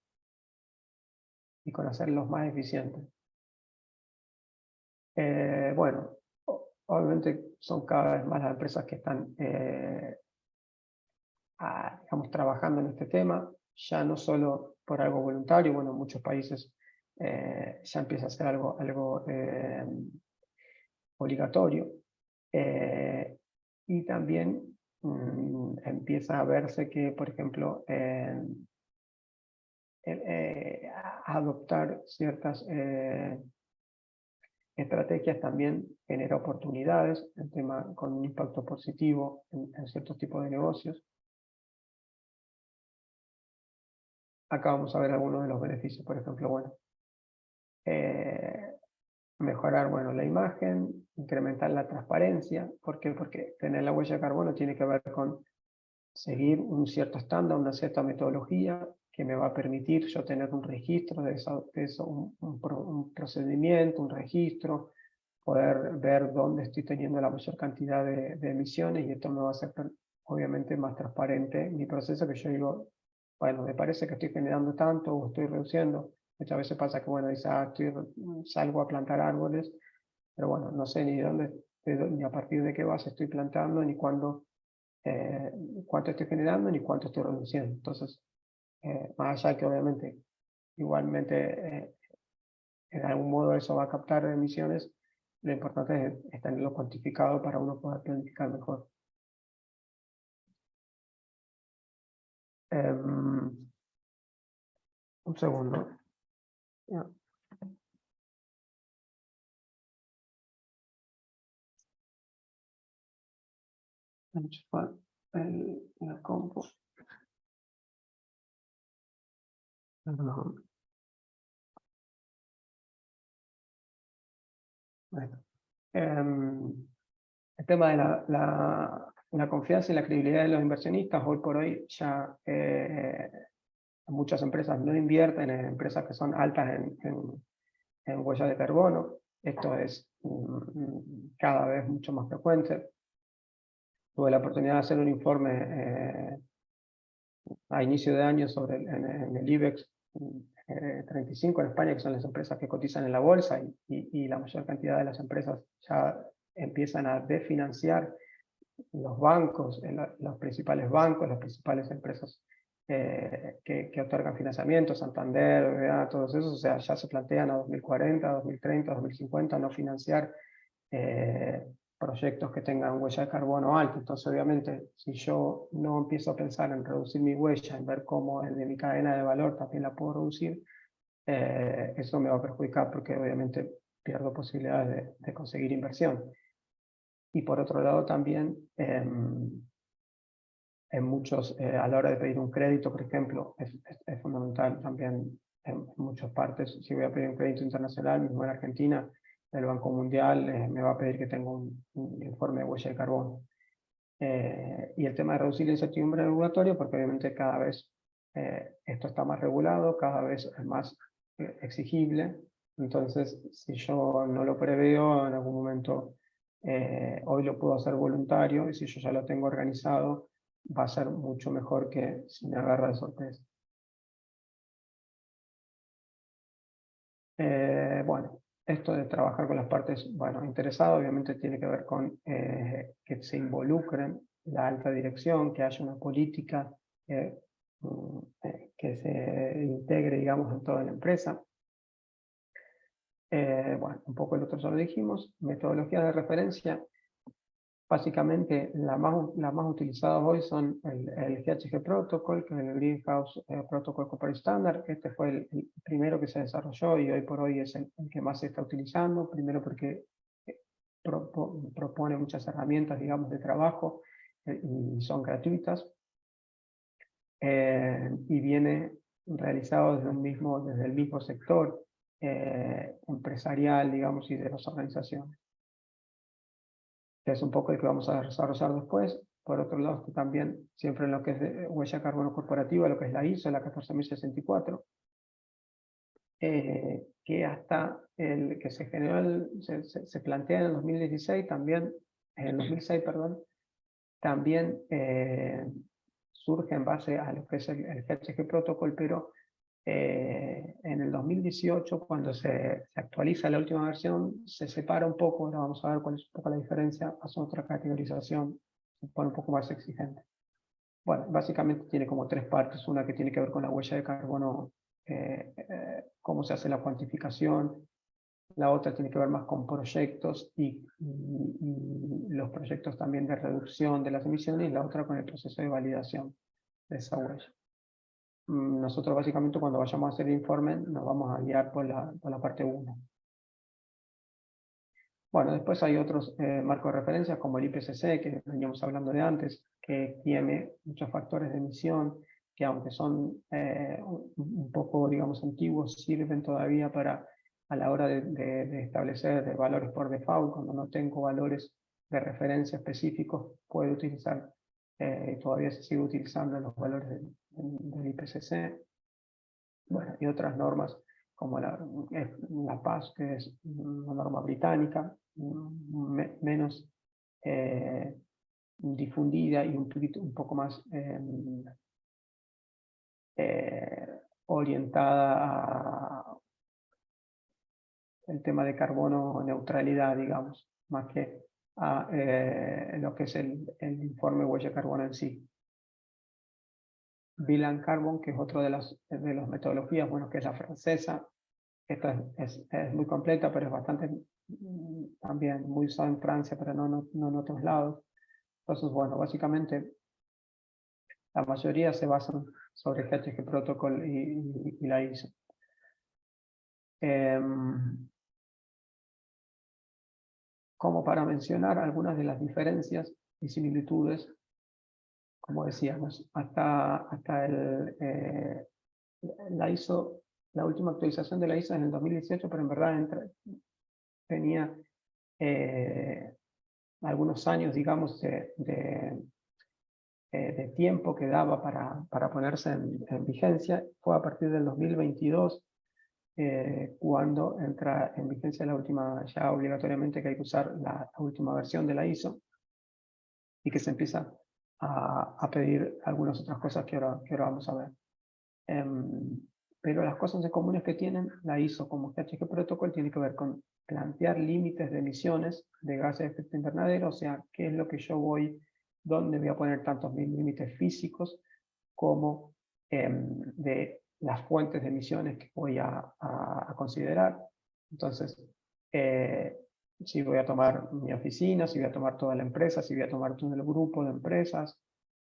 y con hacerlos más eficientes. Bueno, obviamente son cada vez más las empresas que están digamos, trabajando en este tema, ya no solo por algo voluntario. Bueno, en muchos países ya empieza a ser algo obligatorio, y también empieza a verse que, por ejemplo, adoptar ciertas estrategias también genera oportunidades, el tema con un impacto positivo en ciertos tipos de negocios. Acá vamos a ver algunos de los beneficios, por ejemplo, bueno, mejorar, bueno, la imagen, incrementar la transparencia. ¿Por qué? Porque tener la huella de carbono tiene que ver con seguir un cierto estándar, una cierta metodología que me va a permitir yo tener un registro de eso, un procedimiento, un registro, poder ver dónde estoy teniendo la mayor cantidad de emisiones, y esto me va a hacer obviamente más transparente mi proceso, que yo digo, bueno, me parece que estoy generando tanto o estoy reduciendo. Muchas veces pasa que, bueno, dice, salgo a plantar árboles, pero bueno, no sé ni ni a partir de qué base estoy plantando, ni cuánto estoy generando, ni cuánto estoy reduciendo. Entonces, más allá de que obviamente igualmente en algún modo eso va a captar emisiones, lo importante es tenerlo cuantificado para uno poder planificar mejor. Un segundo. Ya. La compu. Perdón. Bueno. El tema de la confianza y la credibilidad de los inversionistas, hoy por hoy ya muchas empresas no invierten en empresas que son altas en huella de carbono. Esto es cada vez mucho más frecuente. Tuve la oportunidad de hacer un informe a inicio de año sobre en el IBEX 35 en España, que son las empresas que cotizan en la bolsa, y la mayor cantidad de las empresas ya empiezan a desfinanciar los bancos, los principales bancos, las principales empresas que otorgan financiamiento, Santander, BBVA, todos esos, o sea, ya se plantean a 2040, 2030, 2050 no financiar proyectos que tengan huella de carbono alta. Entonces, obviamente, si yo no empiezo a pensar en reducir mi huella, en ver cómo el de mi cadena de valor también la puedo reducir, eso me va a perjudicar porque obviamente pierdo posibilidades de conseguir inversión. Y por otro lado también, en muchos, a la hora de pedir un crédito, por ejemplo, es fundamental también en muchas partes. Si voy a pedir un crédito internacional, mismo en Argentina, el Banco Mundial me va a pedir que tenga un informe de huella de carbono. Y el tema de reducir la incertidumbre regulatoria, porque obviamente cada vez esto está más regulado, cada vez es más exigible. Entonces, si yo no lo preveo, en algún momento, hoy lo puedo hacer voluntario, y si yo ya lo tengo organizado, va a ser mucho mejor que si me agarra de sorpresa. Bueno, esto de trabajar con las partes interesadas, obviamente tiene que ver con que se involucren la alta dirección, que haya una política que se integre, digamos, en toda la empresa. Bueno, un poco el otro ya lo dijimos. Metodologías de referencia. Básicamente, las más utilizadas hoy son el GHG Protocol, que es el Greenhouse Protocol Corporate Standard. Este fue el primero que se desarrolló y hoy por hoy es el que más se está utilizando. Primero porque propone muchas herramientas, digamos, de trabajo y son gratuitas. Y viene realizado desde el mismo sector empresarial, digamos, y de las organizaciones. Que es un poco el que vamos a desarrollar después. Por otro lado, también siempre en lo que es de huella de carbono corporativa, lo que es la ISO, la 14064, que hasta el que se generó, se plantea en el 2016, también, en el 2006, perdón, también surge en base a lo que es el GHG Protocol, pero en el 2018, cuando se actualiza la última versión, se separa un poco. Ahora vamos a ver cuál es un poco la diferencia, hace otra categorización, se pone un poco más exigente. Bueno, básicamente tiene como tres partes: una que tiene que ver con la huella de carbono, cómo se hace la cuantificación; la otra tiene que ver más con proyectos y los proyectos también de reducción de las emisiones; y la otra con el proceso de validación de esa huella. Nosotros básicamente cuando vayamos a hacer el informe nos vamos a guiar por la parte 1. Bueno, después hay otros marcos de referencia como el IPCC, que veníamos hablando de antes, que tiene muchos factores de emisión, que aunque son un poco, digamos, antiguos, sirven todavía para, a la hora de establecer valores por default. Cuando no tengo valores de referencia específicos, puedo utilizar, todavía se sigue utilizando los valores del IPCC. Bueno, y otras normas como la PAS, que es una norma británica, menos difundida y un poco más orientada al tema de carbono neutralidad, digamos, más que a lo que es el informe huella de carbono en sí. Bill and Carbon, que es otra de las metodologías, bueno, que es la francesa. Esta es muy completa, pero es bastante también muy usada en Francia, pero no en otros lados. Entonces, bueno, básicamente la mayoría se basan sobre GHG Protocol y la ISO. Como para mencionar algunas de las diferencias y similitudes, como decíamos, hasta la ISO, la última actualización de la ISO es en el 2018, pero en verdad tenía algunos años, digamos, de de tiempo que daba para ponerse en vigencia fue a partir del 2022, cuando entra en vigencia la última, ya obligatoriamente que hay que usar la última versión de la ISO, y que se empieza a pedir algunas otras cosas que ahora vamos a ver. Pero las cosas en comunes que tienen la ISO como GHG Protocol tiene que ver con plantear límites de emisiones de gases de efecto invernadero, o sea, qué es lo que yo dónde voy a poner tantos límites físicos como de las fuentes de emisiones que voy a considerar. Entonces, si voy a tomar mi oficina, si voy a tomar toda la empresa, si voy a tomar todo el grupo de empresas,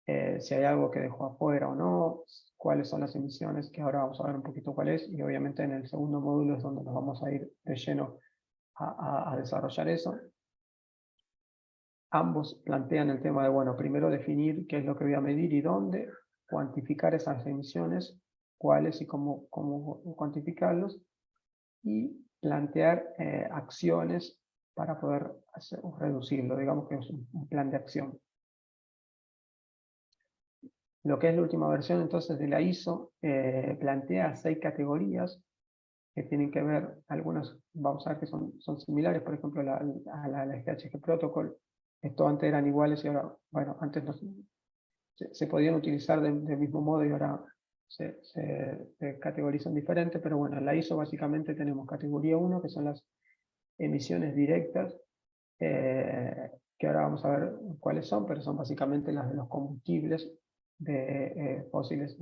si hay algo que dejo afuera o no, cuáles son las emisiones, que ahora vamos a ver un poquito cuál es, y obviamente en el segundo módulo es donde nos vamos a ir de lleno a desarrollar eso. Ambos plantean el tema de, bueno, primero definir qué es lo que voy a medir y dónde, cuantificar esas emisiones, cuáles y cómo cuantificarlos, y plantear acciones para poder reducirlo, digamos que es un plan de acción. Lo que es la última versión entonces de la ISO plantea 6 categorías que tienen que ver, algunas vamos a ver que son similares, por ejemplo a la GHG Protocol. Esto antes eran iguales y ahora, bueno, antes no, se podían utilizar del mismo modo y ahora se categorizan diferente, pero bueno, en la ISO básicamente tenemos categoría 1, que son las emisiones directas, que ahora vamos a ver cuáles son, pero son básicamente las de los combustibles fósiles,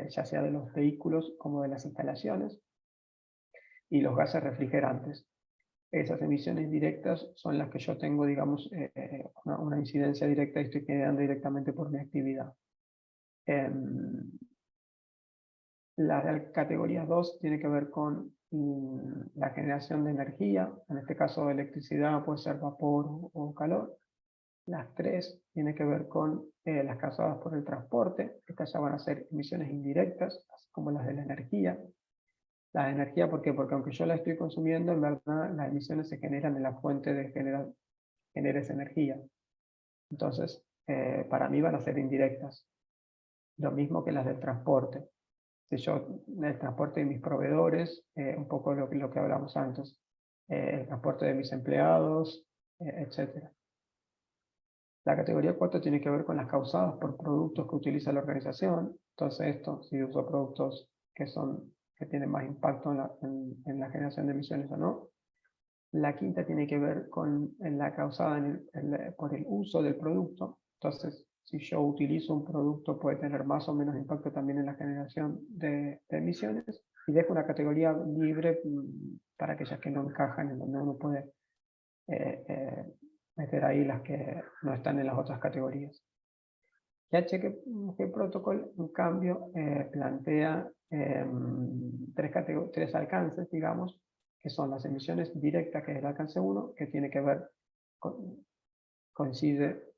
ya sea de los vehículos como de las instalaciones, y los gases refrigerantes. Esas emisiones directas son las que yo tengo, digamos, una incidencia directa y estoy generando directamente por mi actividad. La categoría 2 tiene que ver con la generación de energía, en este caso electricidad, puede ser vapor o calor. Las 3 tiene que ver con las causadas por el transporte, estas ya van a ser emisiones indirectas, así como las de la energía. La energía, ¿por qué? Porque aunque yo la estoy consumiendo, en verdad las emisiones se generan en la fuente de genera esa energía. Entonces, para mí van a ser indirectas. Lo mismo que las del transporte. Si yo, el transporte de mis proveedores, un poco lo que hablamos antes, el transporte de mis empleados, etc. La categoría 4 tiene que ver con las causadas por productos que utiliza la organización. Entonces esto, si uso productos que tienen más impacto en la generación de emisiones o no. La quinta tiene que ver con la causada por el uso del producto. Entonces, si yo utilizo un producto, puede tener más o menos impacto también en la generación de emisiones. Y dejo una categoría libre para aquellas que no encajan, en donde uno puede meter ahí las que no están en las otras categorías. GHG Protocol, en cambio, plantea 3 alcances, digamos, que son las emisiones directas, que es el alcance 1, que tiene que ver, coincide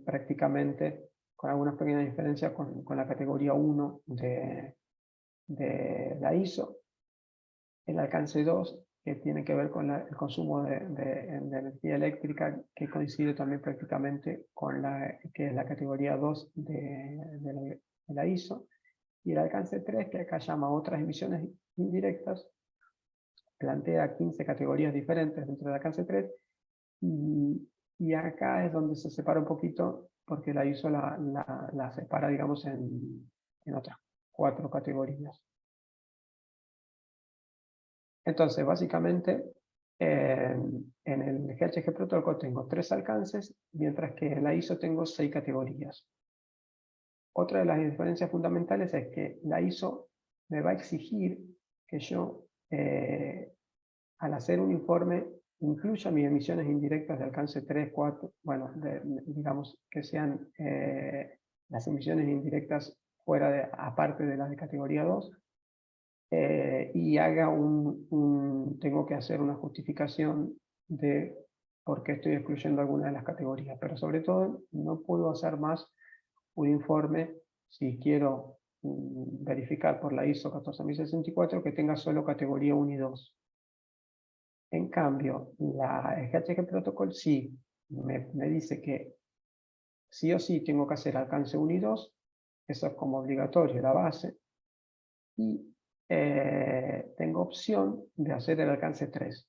prácticamente con algunas pequeñas diferencias con la categoría 1 de la ISO. El alcance 2, que tiene que ver con el consumo de energía eléctrica, que coincide también prácticamente con que es la categoría 2 de la ISO. Y el alcance 3, que acá llama otras emisiones indirectas, plantea 15 categorías diferentes dentro del alcance 3, y acá es donde se separa un poquito, porque la ISO la separa, digamos, en otras 4 categorías. Entonces, básicamente, en el GHG Protocol tengo 3 alcances, mientras que en la ISO tengo 6 categorías. Otra de las diferencias fundamentales es que la ISO me va a exigir que yo, al hacer un informe, incluya mis emisiones indirectas de alcance 3, 4, bueno, digamos que sean las emisiones indirectas aparte de las de categoría 2, y tengo que hacer una justificación de por qué estoy excluyendo alguna de las categorías, pero sobre todo no puedo hacer más un informe si quiero verificar por la ISO 14064 que tenga solo categoría 1 y 2. En cambio, el GHG Protocol sí me dice que sí o sí tengo que hacer alcance 1 y 2, eso es como obligatorio, la base, y tengo opción de hacer el alcance 3.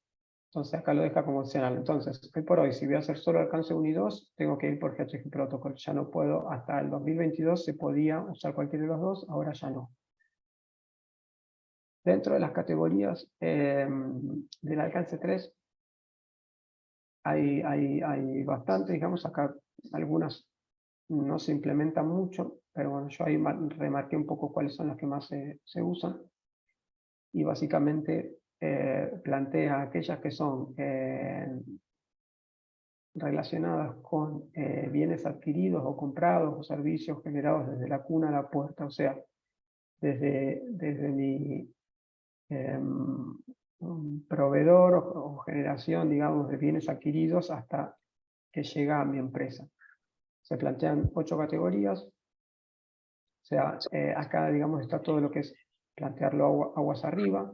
Entonces acá lo deja como opcional. Entonces, hoy por hoy, si voy a hacer solo alcance 1 y 2, tengo que ir por GHG Protocol. Ya no puedo, hasta el 2022 se podía usar cualquiera de los dos, ahora ya no. Dentro de las categorías del alcance 3, hay bastante, digamos, acá algunas no se implementan mucho, pero bueno, yo ahí remarqué un poco cuáles son las que más se usan. Y básicamente plantea aquellas que son relacionadas con bienes adquiridos o comprados o servicios generados desde la cuna a la puerta, o sea, desde mi proveedor o generación, digamos, de bienes adquiridos hasta que llega a mi empresa. Se plantean 8 categorías, o sea, acá, digamos, está todo lo que es plantearlo aguas arriba,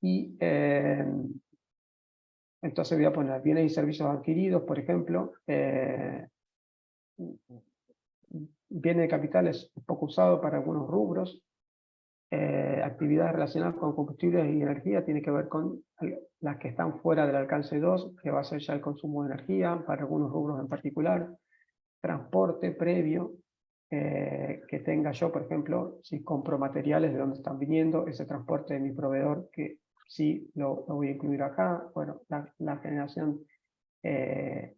y entonces voy a poner bienes y servicios adquiridos, por ejemplo, bienes de capitales poco usado para algunos rubros, actividades relacionadas con combustibles y energía, tiene que ver con las que están fuera del alcance 2, que va a ser ya el consumo de energía, para algunos rubros en particular, transporte previo, que tenga yo, por ejemplo, si compro materiales de dónde están viniendo, ese transporte de mi proveedor, que sí lo voy a incluir acá, bueno, la generación de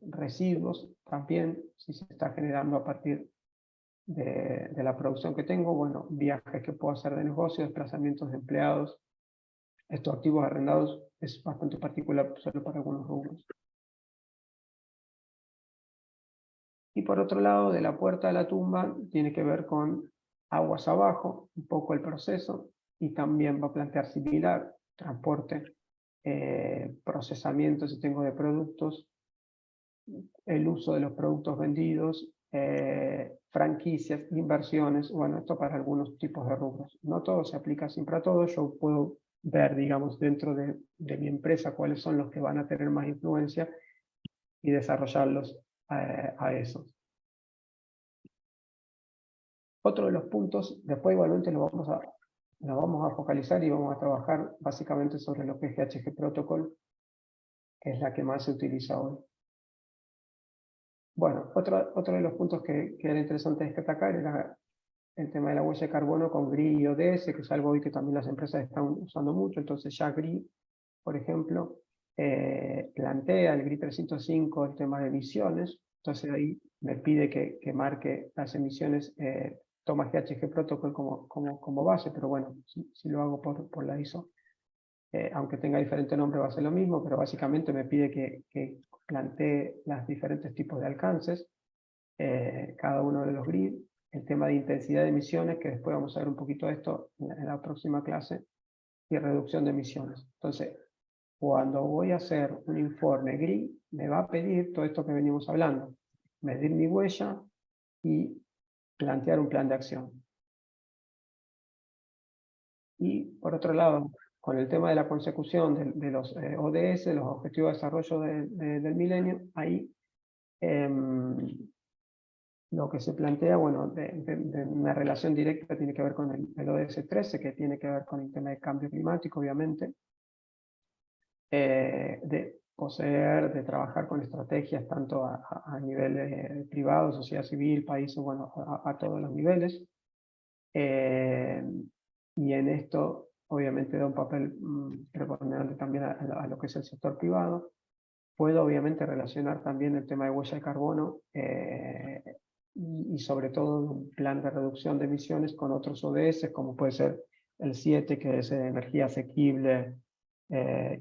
residuos también, si se está generando a partir de la producción que tengo, bueno, viajes que puedo hacer de negocio, desplazamientos de empleados, estos activos arrendados es bastante particular solo para algunos rubros. Y por otro lado, de la puerta de la tumba, tiene que ver con aguas abajo, un poco el proceso, y también va a plantear similar, transporte, procesamiento si tengo de productos, el uso de los productos vendidos, franquicias, inversiones, bueno, esto para algunos tipos de rubros. No todo se aplica siempre a todo, yo puedo ver, digamos, dentro de mi empresa cuáles son los que van a tener más influencia y desarrollarlos a esos. Otro de los puntos, después igualmente lo vamos a focalizar y vamos a trabajar básicamente sobre lo que es GHG Protocol, que es la que más se utiliza hoy. Bueno, otro de los puntos que era interesante destacar era el tema de la huella de carbono con GRI y ODS, que es algo hoy que también las empresas están usando mucho. Entonces ya GRI, por ejemplo, plantea el GRI 305 el tema de emisiones. Entonces ahí me pide que marque las emisiones, toma GHG Protocol como base, pero bueno, si lo hago por la ISO, aunque tenga diferente nombre va a ser lo mismo, pero básicamente me pide que plantee los diferentes tipos de alcances, cada uno de los GRID, el tema de intensidad de emisiones, que después vamos a ver un poquito de esto en la próxima clase, y reducción de emisiones. Entonces, cuando voy a hacer un informe GRI, me va a pedir todo esto que venimos hablando, medir mi huella y plantear un plan de acción. Y por otro lado, con el tema de la consecución de los ODS, los Objetivos de Desarrollo del Milenio, ahí lo que se plantea, bueno, de una relación directa tiene que ver con el ODS 13, que tiene que ver con el tema de cambio climático, obviamente, de poseer, de trabajar con estrategias tanto a nivel privado, sociedad civil, países, bueno, a todos los niveles. Y en esto, obviamente, da un papel preponderante también a lo que es el sector privado. Puedo, obviamente, relacionar también el tema de huella de carbono y sobre todo un plan de reducción de emisiones con otros ODS, como puede ser el 7, que es energía asequible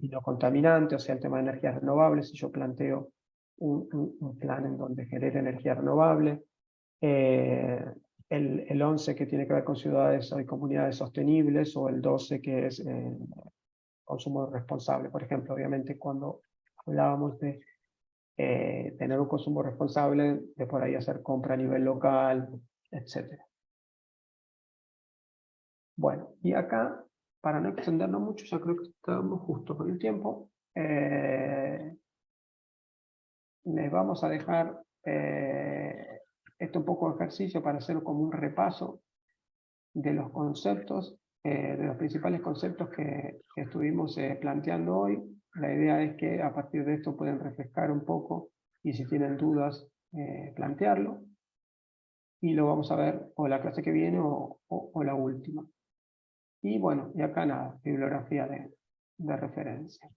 y no contaminante, o sea, el tema de energías renovables. Si yo planteo un plan en donde genere energía renovable, el 11 que tiene que ver con ciudades y comunidades sostenibles, o el 12 que es consumo responsable. Por ejemplo, obviamente cuando hablábamos de tener un consumo responsable, de por ahí hacer compra a nivel local, etc. Bueno, y acá, para no extendernos mucho, ya creo que estamos justo con el tiempo, les vamos a dejar esto un poco de ejercicio para hacer como un repaso de los conceptos, de los principales conceptos que estuvimos planteando hoy. La idea es que a partir de esto pueden refrescar un poco y si tienen dudas, plantearlo. Y lo vamos a ver o la clase que viene o la última. Y bueno, y acá nada, bibliografía de referencia.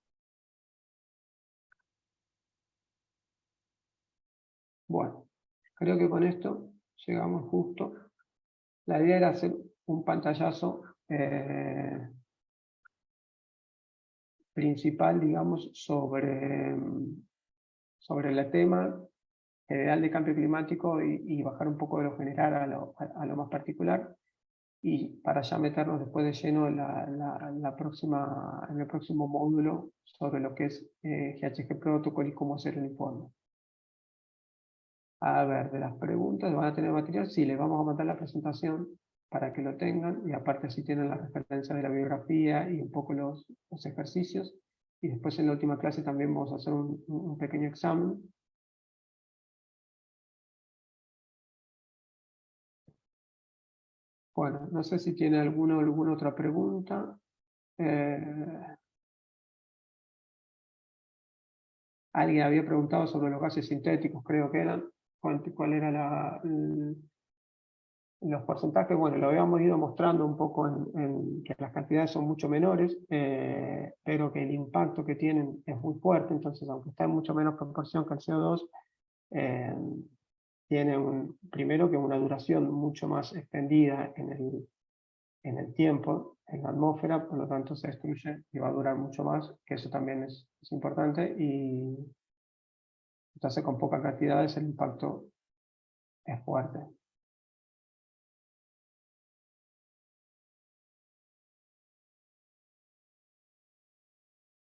Bueno, creo que con esto llegamos justo. La idea era hacer un pantallazo principal, digamos, sobre el tema general de cambio climático y bajar un poco de lo general a lo más particular. Y para ya meternos después de lleno en el próximo módulo sobre lo que es GHG Protocol y cómo hacer el informe. A ver, de las preguntas, ¿van a tener material? Sí, les vamos a mandar la presentación para que lo tengan, y aparte así tienen la referencia de la bibliografía y un poco los ejercicios, y después en la última clase también vamos a hacer un pequeño examen. Bueno, no sé si tiene alguna otra pregunta. Alguien había preguntado sobre los gases sintéticos, creo que eran. ¿Cuál era los porcentajes? Bueno, lo habíamos ido mostrando un poco en que las cantidades son mucho menores, pero que el impacto que tienen es muy fuerte. Entonces, aunque está en mucho menos proporción que el CO2, tiene primero que una duración mucho más extendida en el tiempo, en la atmósfera, por lo tanto se destruye y va a durar mucho más, que eso también es importante, y entonces con pocas cantidades el impacto es fuerte.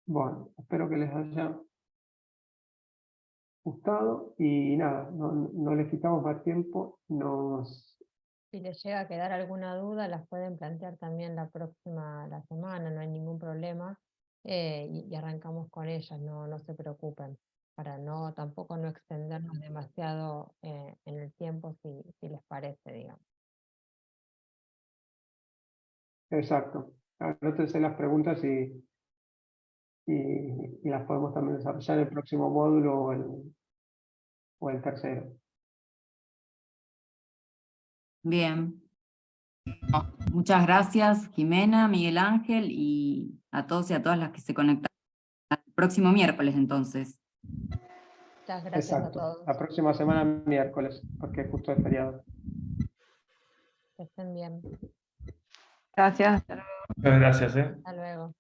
Bueno, espero que les haya gustado y nada, no les quitamos más tiempo. Si les llega a quedar alguna duda, las pueden plantear también la semana, no hay ningún problema, y arrancamos con ellas, no se preocupen, para tampoco no extendernos demasiado en el tiempo, si les parece, digamos. Exacto. Anótense las preguntas y las podemos también desarrollar en el próximo módulo o el tercero. Bien. Muchas gracias, Jimena, Miguel Ángel, y a todos y a todas las que se conectan el próximo miércoles, entonces. Muchas gracias a todos. La próxima semana, miércoles, porque justo es feriado. Que estén bien. Gracias. Muchas gracias. Hasta luego.